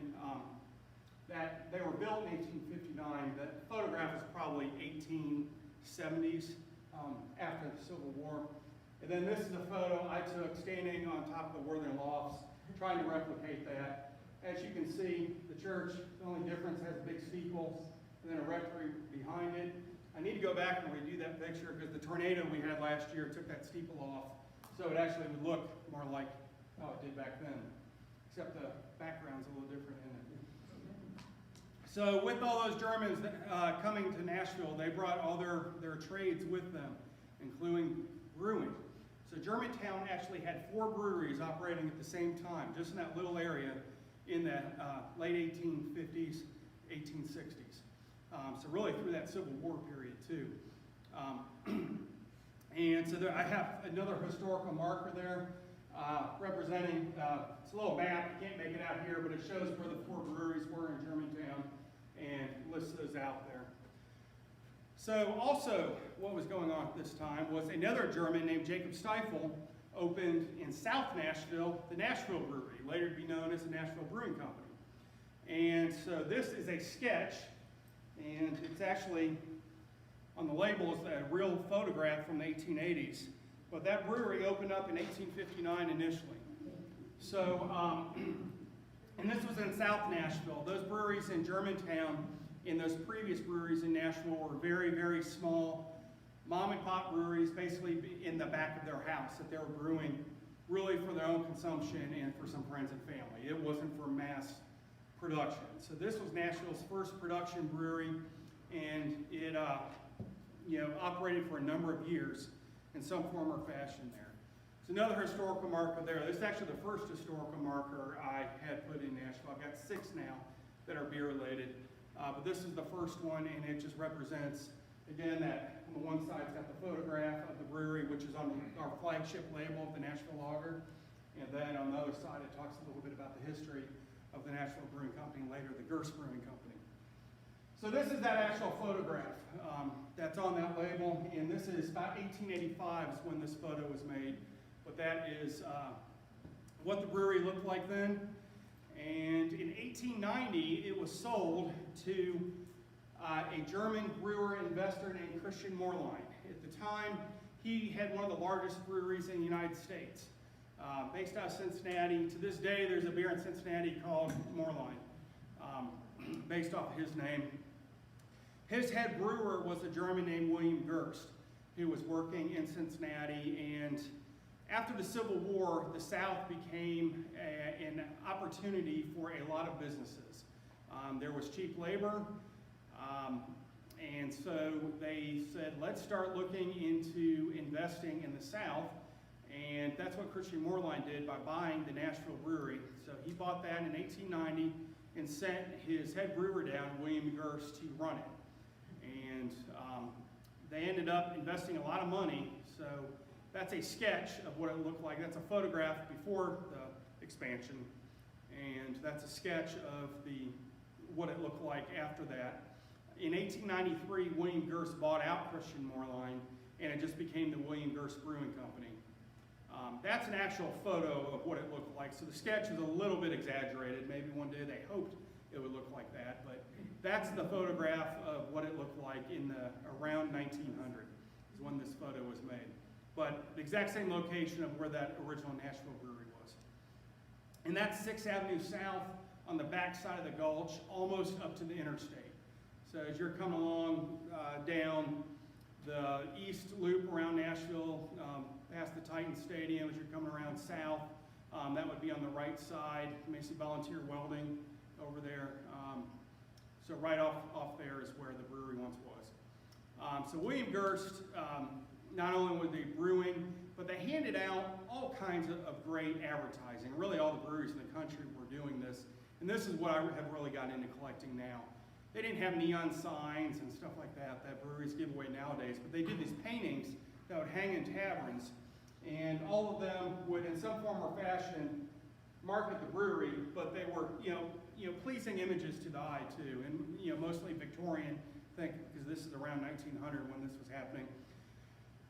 that they were built in 1859. That photograph is probably 1870s, after the Civil War. And then this is a photo I took standing on top of the Worthing Lofts, trying to replicate that. As you can see, the church, the only difference, has a big steeple and then a rectory behind it. I need to go back and redo that picture because the tornado we had last year took that steeple off. So it actually would look more like how it did back then, except the background's a little different in it. So with all those Germans coming to Nashville, they brought all their trades with them, including brewing. So Germantown actually had 4 breweries operating at the same time, just in that little area in the late 1850s, 1860s. So really through that Civil War period too. And so there, I have another historical marker there representing, it's a little map, you can't make it out here, but it shows where the 4 breweries were in Germantown and lists those out there. So also, what was going on at this time was another German named Jacob Stiefel opened in South Nashville, the Nashville Brewery, later to be known as the Nashville Brewing Company. And so this is a sketch, and it's actually, on the label is a real photograph from the 1880s. But that brewery opened up in 1859 initially. So, and this was in South Nashville. Those breweries in Germantown and those previous breweries in Nashville were very, very small mom and pop breweries, basically in the back of their house that they were brewing really for their own consumption and for some friends and family. It wasn't for mass production. So this was Nashville's first production brewery, and it operated for a number of years in some form or fashion there. It's another historical marker there. This is actually the first historical marker I had put in Nashville. I've got 6 now that are beer related, but this is the first one, and it just represents, again, that on the one side it's got the photograph of the brewery, which is on our flagship label of the Nashville Lager, and then on the other side it talks a little bit about the history of the Nashville Brewing Company, later the Gerst Brewing Company. So this is that actual photograph that's on that label, and this is about 1885 is when this photo was made. But that is what the brewery looked like then. And in 1890, it was sold to a German brewer investor named Christian Moerlein. At the time, he had one of the largest breweries in the United States, based out of Cincinnati. To this day, there's a beer in Cincinnati called Moerlein, based off of his name. His head brewer was a German named William Gerst, who was working in Cincinnati. And after the Civil War, the South became an opportunity for a lot of businesses. There was cheap labor, and so they said, let's start looking into investing in the South. And that's what Christian Moerlein did by buying the Nashville Brewery. So he bought that in 1890 and sent his head brewer down, William Gerst, to run it. And they ended up investing a lot of money. So that's a sketch of what it looked like. That's a photograph before the expansion. And that's a sketch of what it looked like after that. In 1893, William Gerst bought out Christian Moerlein, and it just became the William Gerst Brewing Company. That's an actual photo of what it looked like. So the sketch is a little bit exaggerated. Maybe one day they hoped it would look like that, but that's the photograph of what it looked like in around 1900 is when this photo was made. But the exact same location of where that original Nashville Brewery was. And that's 6th Avenue South on the back side of the gulch, almost up to the interstate. So as you're coming along down the east loop around Nashville, past the Titan Stadium, as you're coming around south, that would be on the right side. You may see Volunteer Welding over there. So right off there is where the brewery once was. So William Gerst, not only were they brewing, but they handed out all kinds of great advertising. Really all the breweries in the country were doing this. And this is what I have really gotten into collecting now. They didn't have neon signs and stuff like that breweries give away nowadays, but they did these paintings that would hang in taverns, and all of them would, in some form or fashion, market the brewery, but they were, pleasing images to the eye too, and mostly Victorian, I think, because this is around 1900 when this was happening.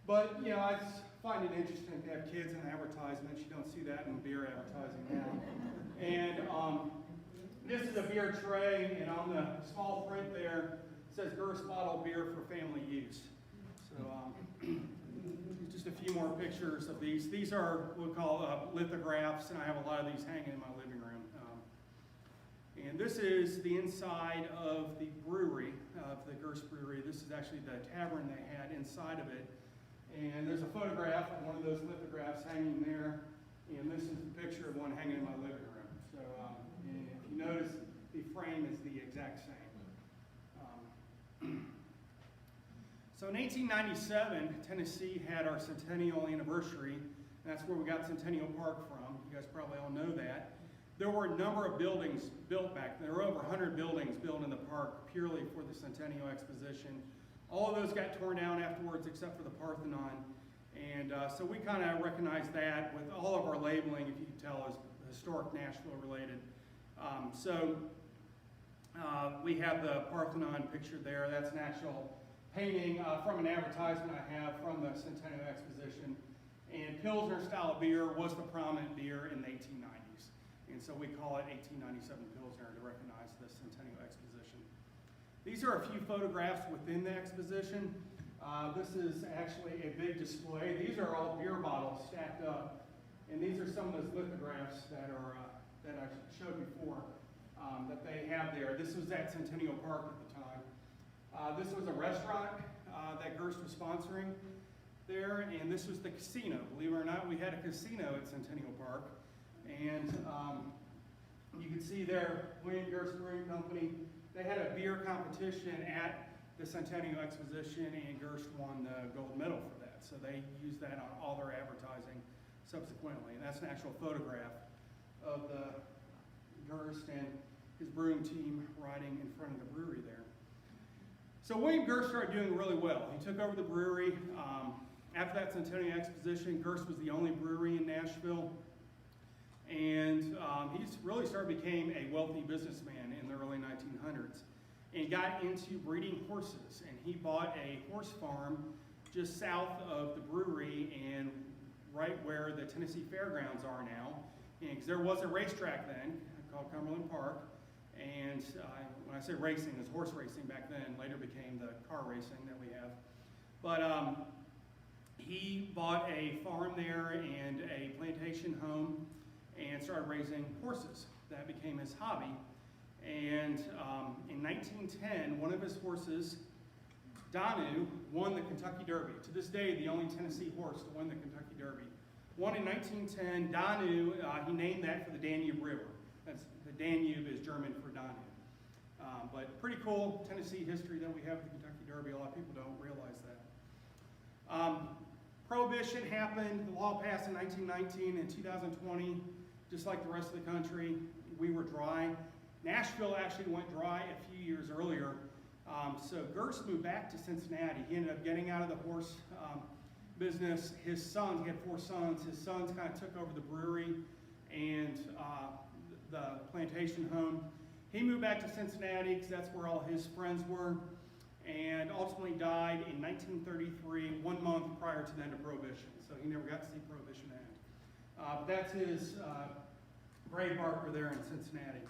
But I find it interesting to have kids in advertisements. You don't see that in beer advertising now. And this is a beer tray, and on the small print there, it says Gerst bottled beer for family use. So just a few more pictures of these. These are what we call lithographs, and I have a lot of these hanging in my living room. And this is the inside of the brewery, of the Gerst Brewery. This is actually the tavern they had inside of it. And there's a photograph of one of those lithographs hanging there, and this is the picture of one hanging in my living room. So and if you notice, the frame is the exact same. So in 1897, Tennessee had our centennial anniversary, and that's where we got Centennial Park from. You guys probably all know that. There were a number of buildings built back then. There were over 100 buildings built in the park purely for the Centennial Exposition. All of those got torn down afterwards except for the Parthenon. And so we kind of recognize that with all of our labeling, if you can tell, as historic Nashville related. We have the Parthenon picture there. That's an actual painting from an advertisement I have from the Centennial Exposition. And Pilsner style of beer was the prominent beer in the 1890s. And so we call it 1897 Pilsner to recognize the Centennial Exposition. These are a few photographs within the exposition. This is actually a big display. These are all beer bottles stacked up. And these are some of those lithographs that I showed before that they have there. This was at Centennial Park at the time. This was a restaurant that Gerst was sponsoring there, and this was the casino. Believe it or not, we had a casino at Centennial Park. And you can see there, William Gerst Brewing Company, they had a beer competition at the Centennial Exposition, and Gerst won the gold medal for that. So they used that on all their advertising subsequently. And that's an actual photograph of the Gerst and his brewing team riding in front of the brewery there. So William Gerst started doing really well. He took over the brewery. After that Centennial Exposition, Gerst was the only brewery in Nashville. And he really became a wealthy businessman in the early 1900s and got into breeding horses. And he bought a horse farm just south of the brewery and right where the Tennessee Fairgrounds are now. Because there was a racetrack then called Cumberland Park. And when I say racing, it was horse racing back then, later became the car racing that we have. But he bought a farm there and a plantation home and started raising horses. That became his hobby. And in 1910, one of his horses, Danu, won the Kentucky Derby. To this day, the only Tennessee horse to win the Kentucky Derby. Won in 1910. Danu, he named that for the Danube River. The Danube is German for Danu. But pretty cool Tennessee history that we have with the Kentucky Derby. A lot of people don't realize that. Prohibition happened. The law passed in 1919. In 2020, just like the rest of the country, we were dry. Nashville actually went dry a few years earlier. So Gerst moved back to Cincinnati. He ended up getting out of the horse business. His son, he had 4 sons. His sons kind of took over the brewery and the plantation home. He moved back to Cincinnati because that's where all his friends were, and ultimately died in 1933, 1 month prior to the end of Prohibition. So he never got to see Prohibition end. But that's his grave marker there in Cincinnati.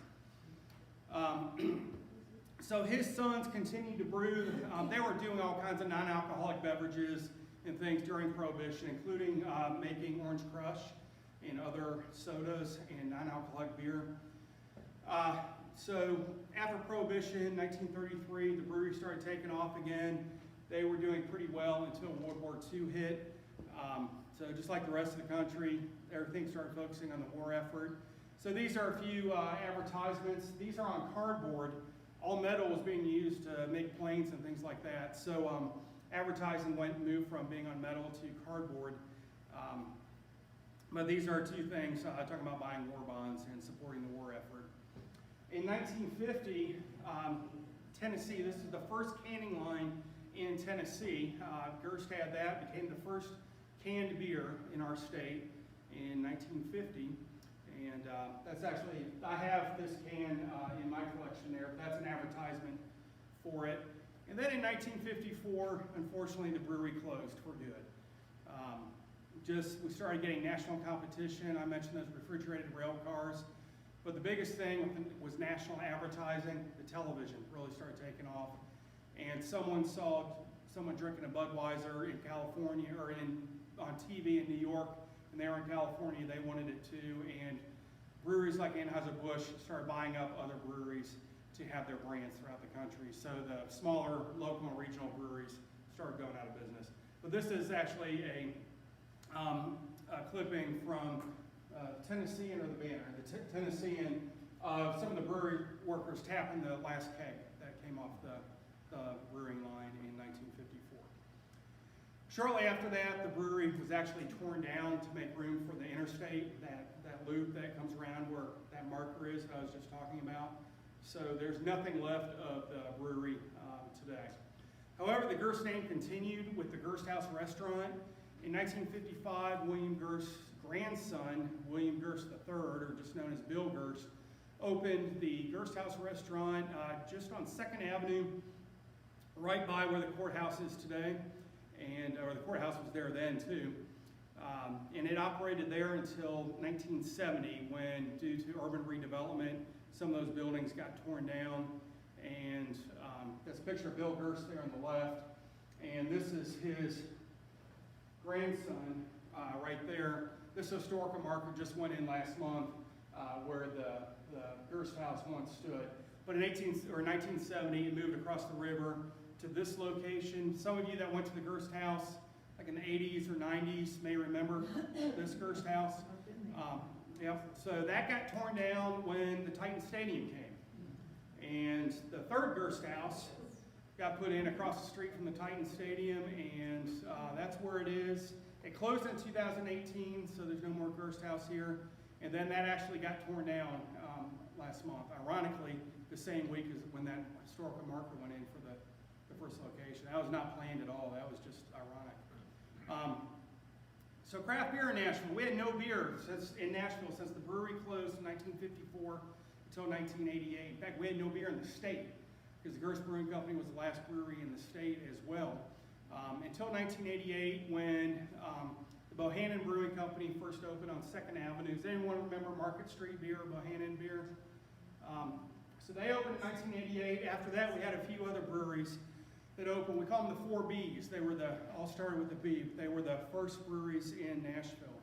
So his sons continued to brew. They were doing all kinds of non-alcoholic beverages and things during Prohibition, including making Orange Crush and other sodas and non-alcoholic beer. So after Prohibition, 1933, the brewery started taking off again. They were doing pretty well until World War II hit. So just like the rest of the country, everything started focusing on the war effort. So these are a few advertisements. These are on cardboard. All metal was being used to make planes and things like that. So advertising moved from being on metal to cardboard. But these are 2 things, talking about buying war bonds and supporting the war effort. In 1950, Tennessee, this is the first canning line in Tennessee. Gerst had that, became the first canned beer in our state in 1950. And that's actually, I have this can in my collection there, but that's an advertisement for it. And then in 1954, unfortunately, the brewery closed for good. We started getting national competition. I mentioned those refrigerated rail cars. But the biggest thing was national advertising. The television really started taking off. And someone saw someone drinking a Budweiser in California or on TV in New York, and they were in California, they wanted it too. And breweries like Anheuser-Busch started buying up other breweries to have their brands throughout the country. So the smaller local and regional breweries started going out of business. But this is actually a clipping from Tennessean, or the banner, the Tennessean, of some of the brewery workers tapping the last keg that came off the brewing line in 1954. Shortly after that, the brewery was actually torn down to make room for the interstate, that loop that comes around where that marker is that I was just talking about. So there's nothing left of the brewery today. However, the Gerst name continued with the Gerst House restaurant. In 1955, William Gerst's grandson, William Gerst III, or just known as Bill Gerst, opened the Gerst House restaurant just on 2nd Avenue, right by where the courthouse is today, or the courthouse was there then too. And it operated there until 1970 when, due to urban redevelopment, some of those buildings got torn down. And that's a picture of Bill Gerst there on the left. And this is his grandson right there. This historical marker just went in last month where the Gerst house once stood. But in 1970, it moved across the river to this location. Some of you that went to the Gerst house, like in the 80s or 90s, may remember this Gerst house. So that got torn down when the Titan Stadium came. And the third Gerst house got put in across the street from the Titan Stadium, and that's where it is. It closed in 2018, so there's no more Gerst house here. And then that actually got torn down last month, ironically, the same week as when that historical marker went in for the first location. That was not planned at all. That was just ironic. So craft beer in Nashville. We had no beer in Nashville since the brewery closed in 1954 until 1988. In fact, we had no beer in the state because the Gerst Brewing Company was the last brewery in the state as well. Until 1988 when the Bohannon Brewing Company first opened on 2nd Avenue. Does anyone remember Market Street Beer, Bohannon Beer? So they opened in 1988. After that, we had a few other breweries that opened. We call them the 4 Bs. They were all started with the B. They were the first breweries in Nashville.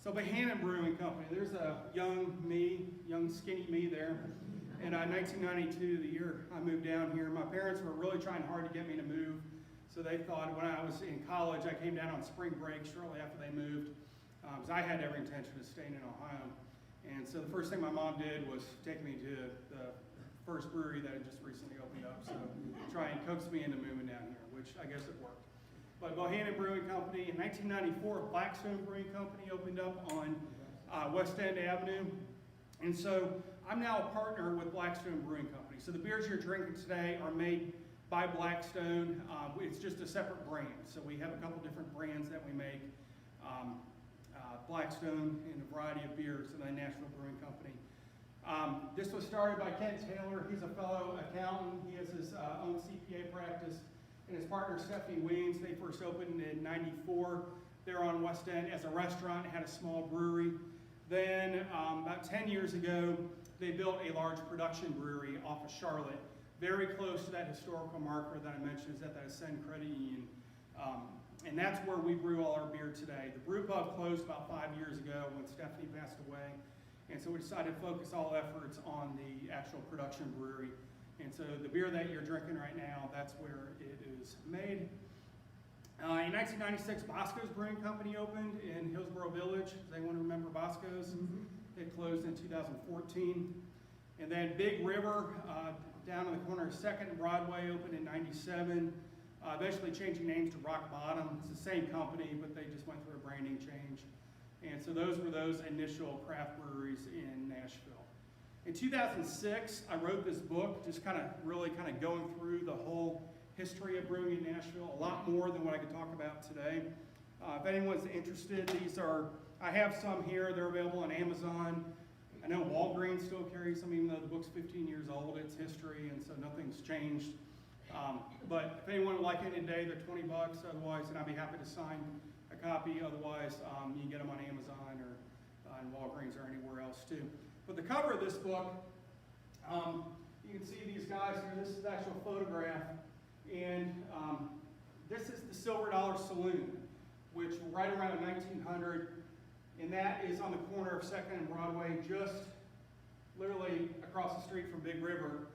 So Bohannon Brewing Company, there's a young skinny me there. In 1992, the year I moved down here, my parents were really trying hard to get me to move. So they thought when I was in college, I came down on spring break shortly after they moved, because I had every intention of staying in Ohio. And so the first thing my mom did was take me to the first brewery that had just recently opened up, so try and coax me into moving down here, which I guess it worked. But Bohannon Brewing Company, in 1994, Blackstone Brewing Company opened up on West End Avenue. And so I'm now a partner with Blackstone Brewing Company. So the beers you're drinking today are made by Blackstone. It's just a separate brand. So we have a couple different brands that we make. Blackstone and a variety of beers, and then Nashville Brewing Company. This was started by Kent Taylor. He's a fellow accountant. He has his own CPA practice. And his partner, Stephanie Weens, they first opened in '94. They're on West End as a restaurant, had a small brewery. Then about 10 years ago, they built a large production brewery off of Charlotte, very close to that historical marker that I mentioned is at that Ascend Credit Union. And that's where we brew all our beer today. The brew pub closed about 5 years ago when Stephanie passed away. And so we decided to focus all efforts on the actual production brewery. And so the beer that you're drinking right now, that's where it is made. In 1996, Bosco's Brewing Company opened in Hillsborough Village. Does anyone remember Bosco's? Mm-hmm. It closed in 2014. And then Big River, down on the corner of 2nd and Broadway, opened in '97. Eventually changing names to Rock Bottom. It's the same company, but they just went through a branding change. And so those were those initial craft breweries in Nashville. In 2006, I wrote this book, just really going through the whole history of brewing in Nashville, a lot more than what I could talk about today. If anyone's interested, I have some here. They're available on Amazon. I know Walgreens still carries some, even though the book's 15 years old. It's history, and so nothing's changed. But if anyone would like it today, they're $20. Otherwise, and I'd be happy to sign a copy. Otherwise, you can get them on Amazon or in Walgreens or anywhere else too. But the cover of this book, you can see these guys here. This is the actual photograph. And this is the Silver Dollar Saloon, which right around 1900, and that is on the corner of 2nd and Broadway, just literally across the street from Big River.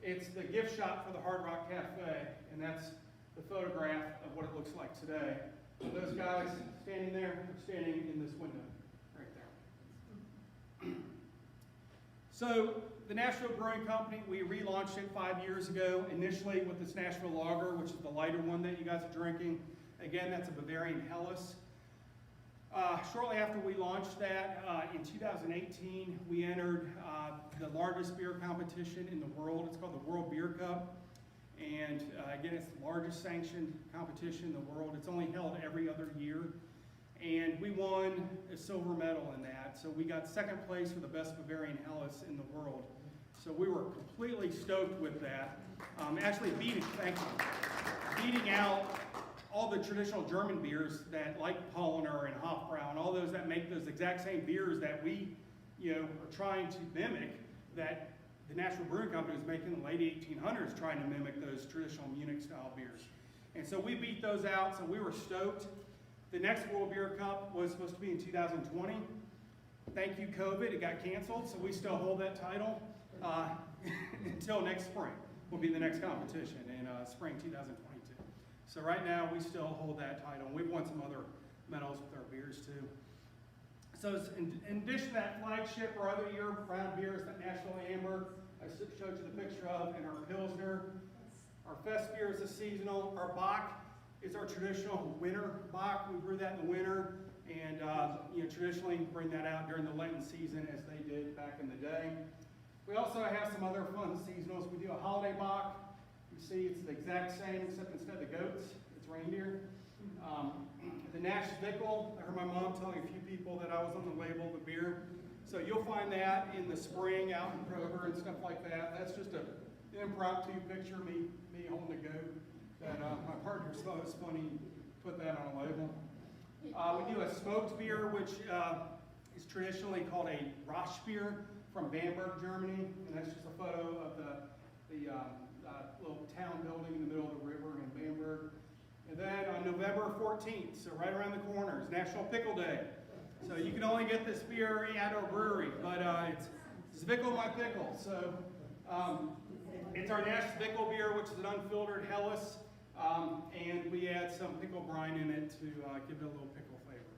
It's the gift shop for the Hard Rock Cafe, and that's the photograph of what it looks like today. Those guys standing there are standing in this window right there. So the Nashville Brewing Company, we relaunched it 5 years ago, initially with this Nashville Lager, which is the lighter one that you guys are drinking. Again, that's a Bavarian Helles. Shortly after we launched that, in 2018, we entered the largest beer competition in the world. It's called the World Beer Cup. And again, it's the largest sanctioned competition in the world. It's only held every other year. And we won a silver medal in that. So we got 2nd place for the best Bavarian Helles in the world. So we were completely stoked with that. Actually beating out all the traditional German beers that like Paulaner and Hofbrau and all those that make those exact same beers that we, are trying to mimic, that the Nashville Brewing Company was making in the late 1800s, trying to mimic those traditional Munich style beers. And so we beat those out, so we were stoked. The next World Beer Cup was supposed to be in 2020. Thank you, COVID, it got canceled, so we still hold that title until next spring. Will be the next competition in spring 2022. So right now we still hold that title. We've won some other medals with our beers too. So in addition to that flagship or other year-round beers, that Nashville Amber I showed you the picture of, and our Pilsner. Our Fest beer is a seasonal. Our Bock is our traditional winter Bock. We brew that in the winter, and traditionally bring that out during the Lenten season as they did back in the day. We also have some other fun seasonals. We do a holiday Bock. You see it's the exact same, except instead of goats, it's reindeer. The Nashville, I heard my mom telling a few people that I was on the label of the beer. So you'll find that in the spring out in Kroger and stuff like that. That's just an impromptu picture of me holding a goat that my partner thought it was funny to put that on a label. We do a smoked beer, which is traditionally called a Rosh beer from Bamberg, Germany. And that's just a photo of the little town building in the middle of the river in Bamberg. And then on November 14th, so right around the corner, is National Pickle Day. So you can only get this beer at our brewery, but it's Pickle My Pickle. So it's our Nashville Pickle beer, which is an unfiltered Helles, and we add some pickle brine in it to give it a little pickle flavor.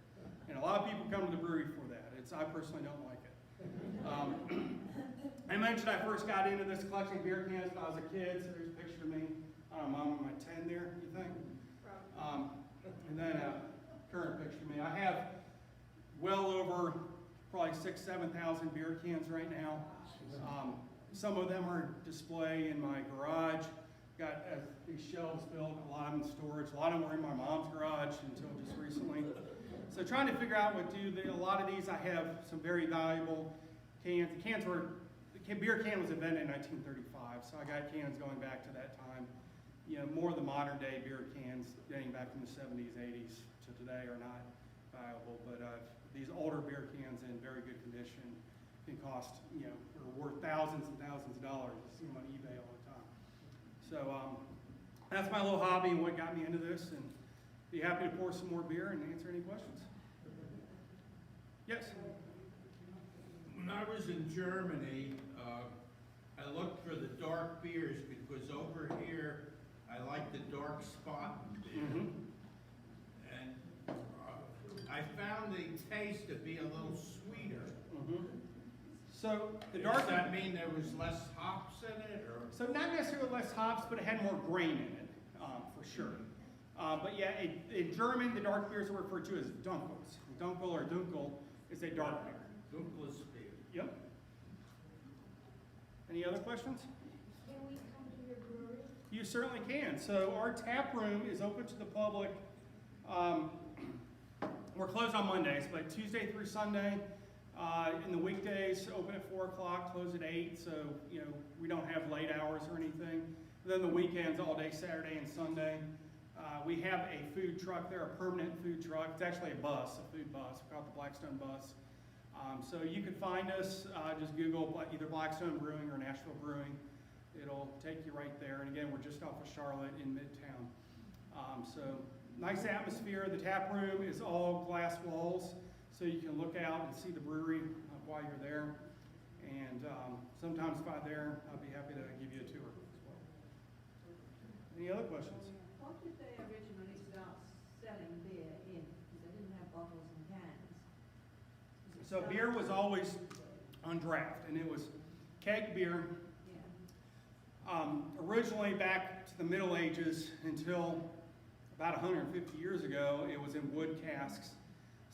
And a lot of people come to the brewery for that. I personally don't like it. I mentioned I first got into this collection of beer cans when I was a kid, so there's a picture of me. Mom, am I 10 there, you think? And then a current picture of me. I have well over probably 6,000 to 7,000 beer cans right now. Some of them are display in my garage. Got these shelves built, a lot of them in storage. A lot of them were in my mom's garage until just recently. So trying to figure out what to do. A lot of these I have some very valuable cans. The beer can was invented in 1935, so I got cans going back to that time. More of the modern day beer cans dating back from the 70s, 80s to today are not viable, but these older beer cans in very good condition can cost, are worth thousands and thousands of dollars. You see them on eBay all the time. So that's my little hobby and what got me into this, and be happy to pour some more beer and answer any questions. Yes? When I was in Germany, I looked for the dark beers because over here I like the dark spot beer. Mm-hmm. And I found the taste to be a little sweeter. Mm-hmm. So the Does dark. that mean there was less hops in it, or? So not necessarily less hops, but it had more grain in it, for sure. But yeah, in German, the dark beers are referred to as Dunkels. Dunkel or Dunkel is a dark beer. Dunkles beer. Yep. Any other questions? Can we come to your brewery? You certainly can. So our tap room is open to the public. We're closed on Mondays, but Tuesday through Sunday. In the weekdays, open at 4 o'clock, close at 8. So we don't have late hours or anything. Then the weekends, all day Saturday and Sunday. We have a food truck there, a permanent food truck. It's actually a bus, a food bus. We call it the Blackstone bus. So you can find us, just Google either Blackstone Brewing or Nashville Brewing. It'll take you right there. And again, we're just off of Charlotte in Midtown. So nice atmosphere. The tap room is all glass walls, so you can look out and see the brewery while you're there. And sometimes if I'm there, I'll be happy to give you a tour as well. Any other questions? What did they originally start selling beer in? Because they didn't have bottles and cans. So beer was always on draft, and it was keg beer. Yeah. Originally back to the Middle Ages until about 150 years ago, it was in wood casks.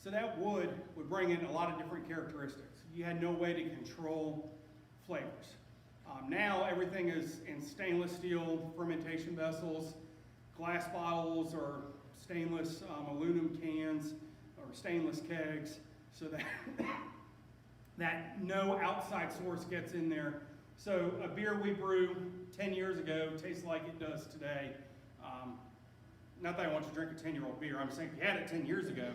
So that wood would bring in a lot of different characteristics. You had no way to control flavors. Now everything is in stainless steel fermentation vessels, glass bottles, or stainless aluminum cans, or stainless kegs, so that no outside source gets in there So a beer we brew 10 years ago tastes like it does today. Not that I want you to drink a 10-year-old beer. I'm saying if you had it 10 years ago,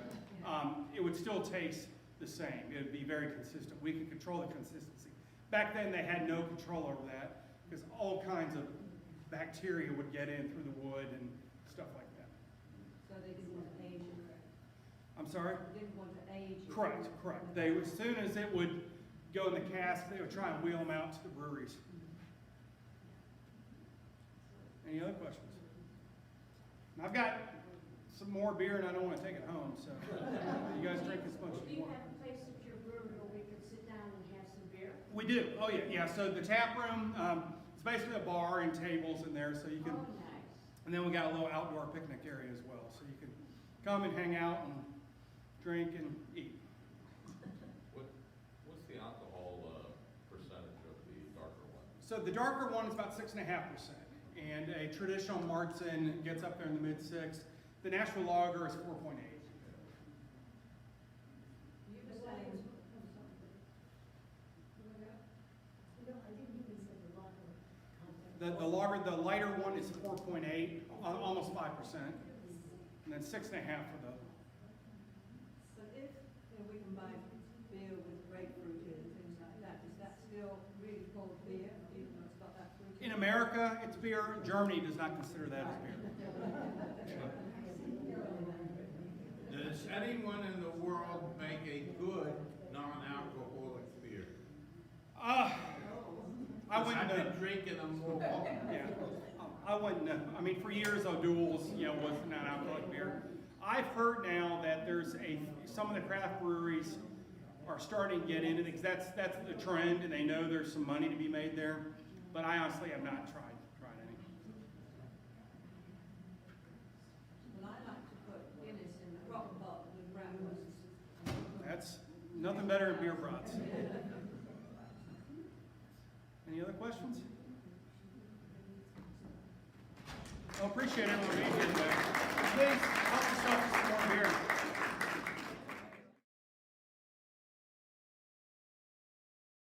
it would still taste the same. It would be very consistent. We could control the consistency. Back then, they had no control over that because all kinds of bacteria would get in through the wood and stuff like that. So they didn't want to age it. I'm sorry? They didn't want to age it. Correct, correct. They, as soon as it would go in the cask, they would try and wheel them out to the breweries. Any other questions? I've got some more beer and I don't want to take it home, so you guys drink as much as Do you you want. have a place at your brewery where we could sit down and have some beer? We do, oh yeah. So the tap room, it's basically a bar and tables in there, so you can, Oh, nice. and then we got a little outdoor picnic area as well, so you can come and hang out and drink and eat. What's the alcohol percentage of the darker one? So the darker one is about 6.5%, and a traditional Martzen gets up there in the mid-6. The Nashville Lager is 4.8. You were saying, The lager, the lighter one is 4.8, almost 5%, and then 6.5 for the. so if we can buy beer with grapefruit in and things like that, is that still really called beer, even though it's got that fruit in In it? America, it's beer. Germany does not consider that as beer. Does anyone in the world make a good non-alcoholic beer? I 'Cause wouldn't I've know. been drinking them all. Yeah, I wouldn't know. I mean, for years, O'Doul's, was non-alcoholic beer. I've heard now that there's some of the craft breweries are starting to get into it because that's the trend, and they know there's some money to be made there. But I honestly have not tried any. Well, I like to put Guinness in a rock bottle with bratwursts. That's nothing better than beer brats. Any other questions? I appreciate everyone being here today. Please.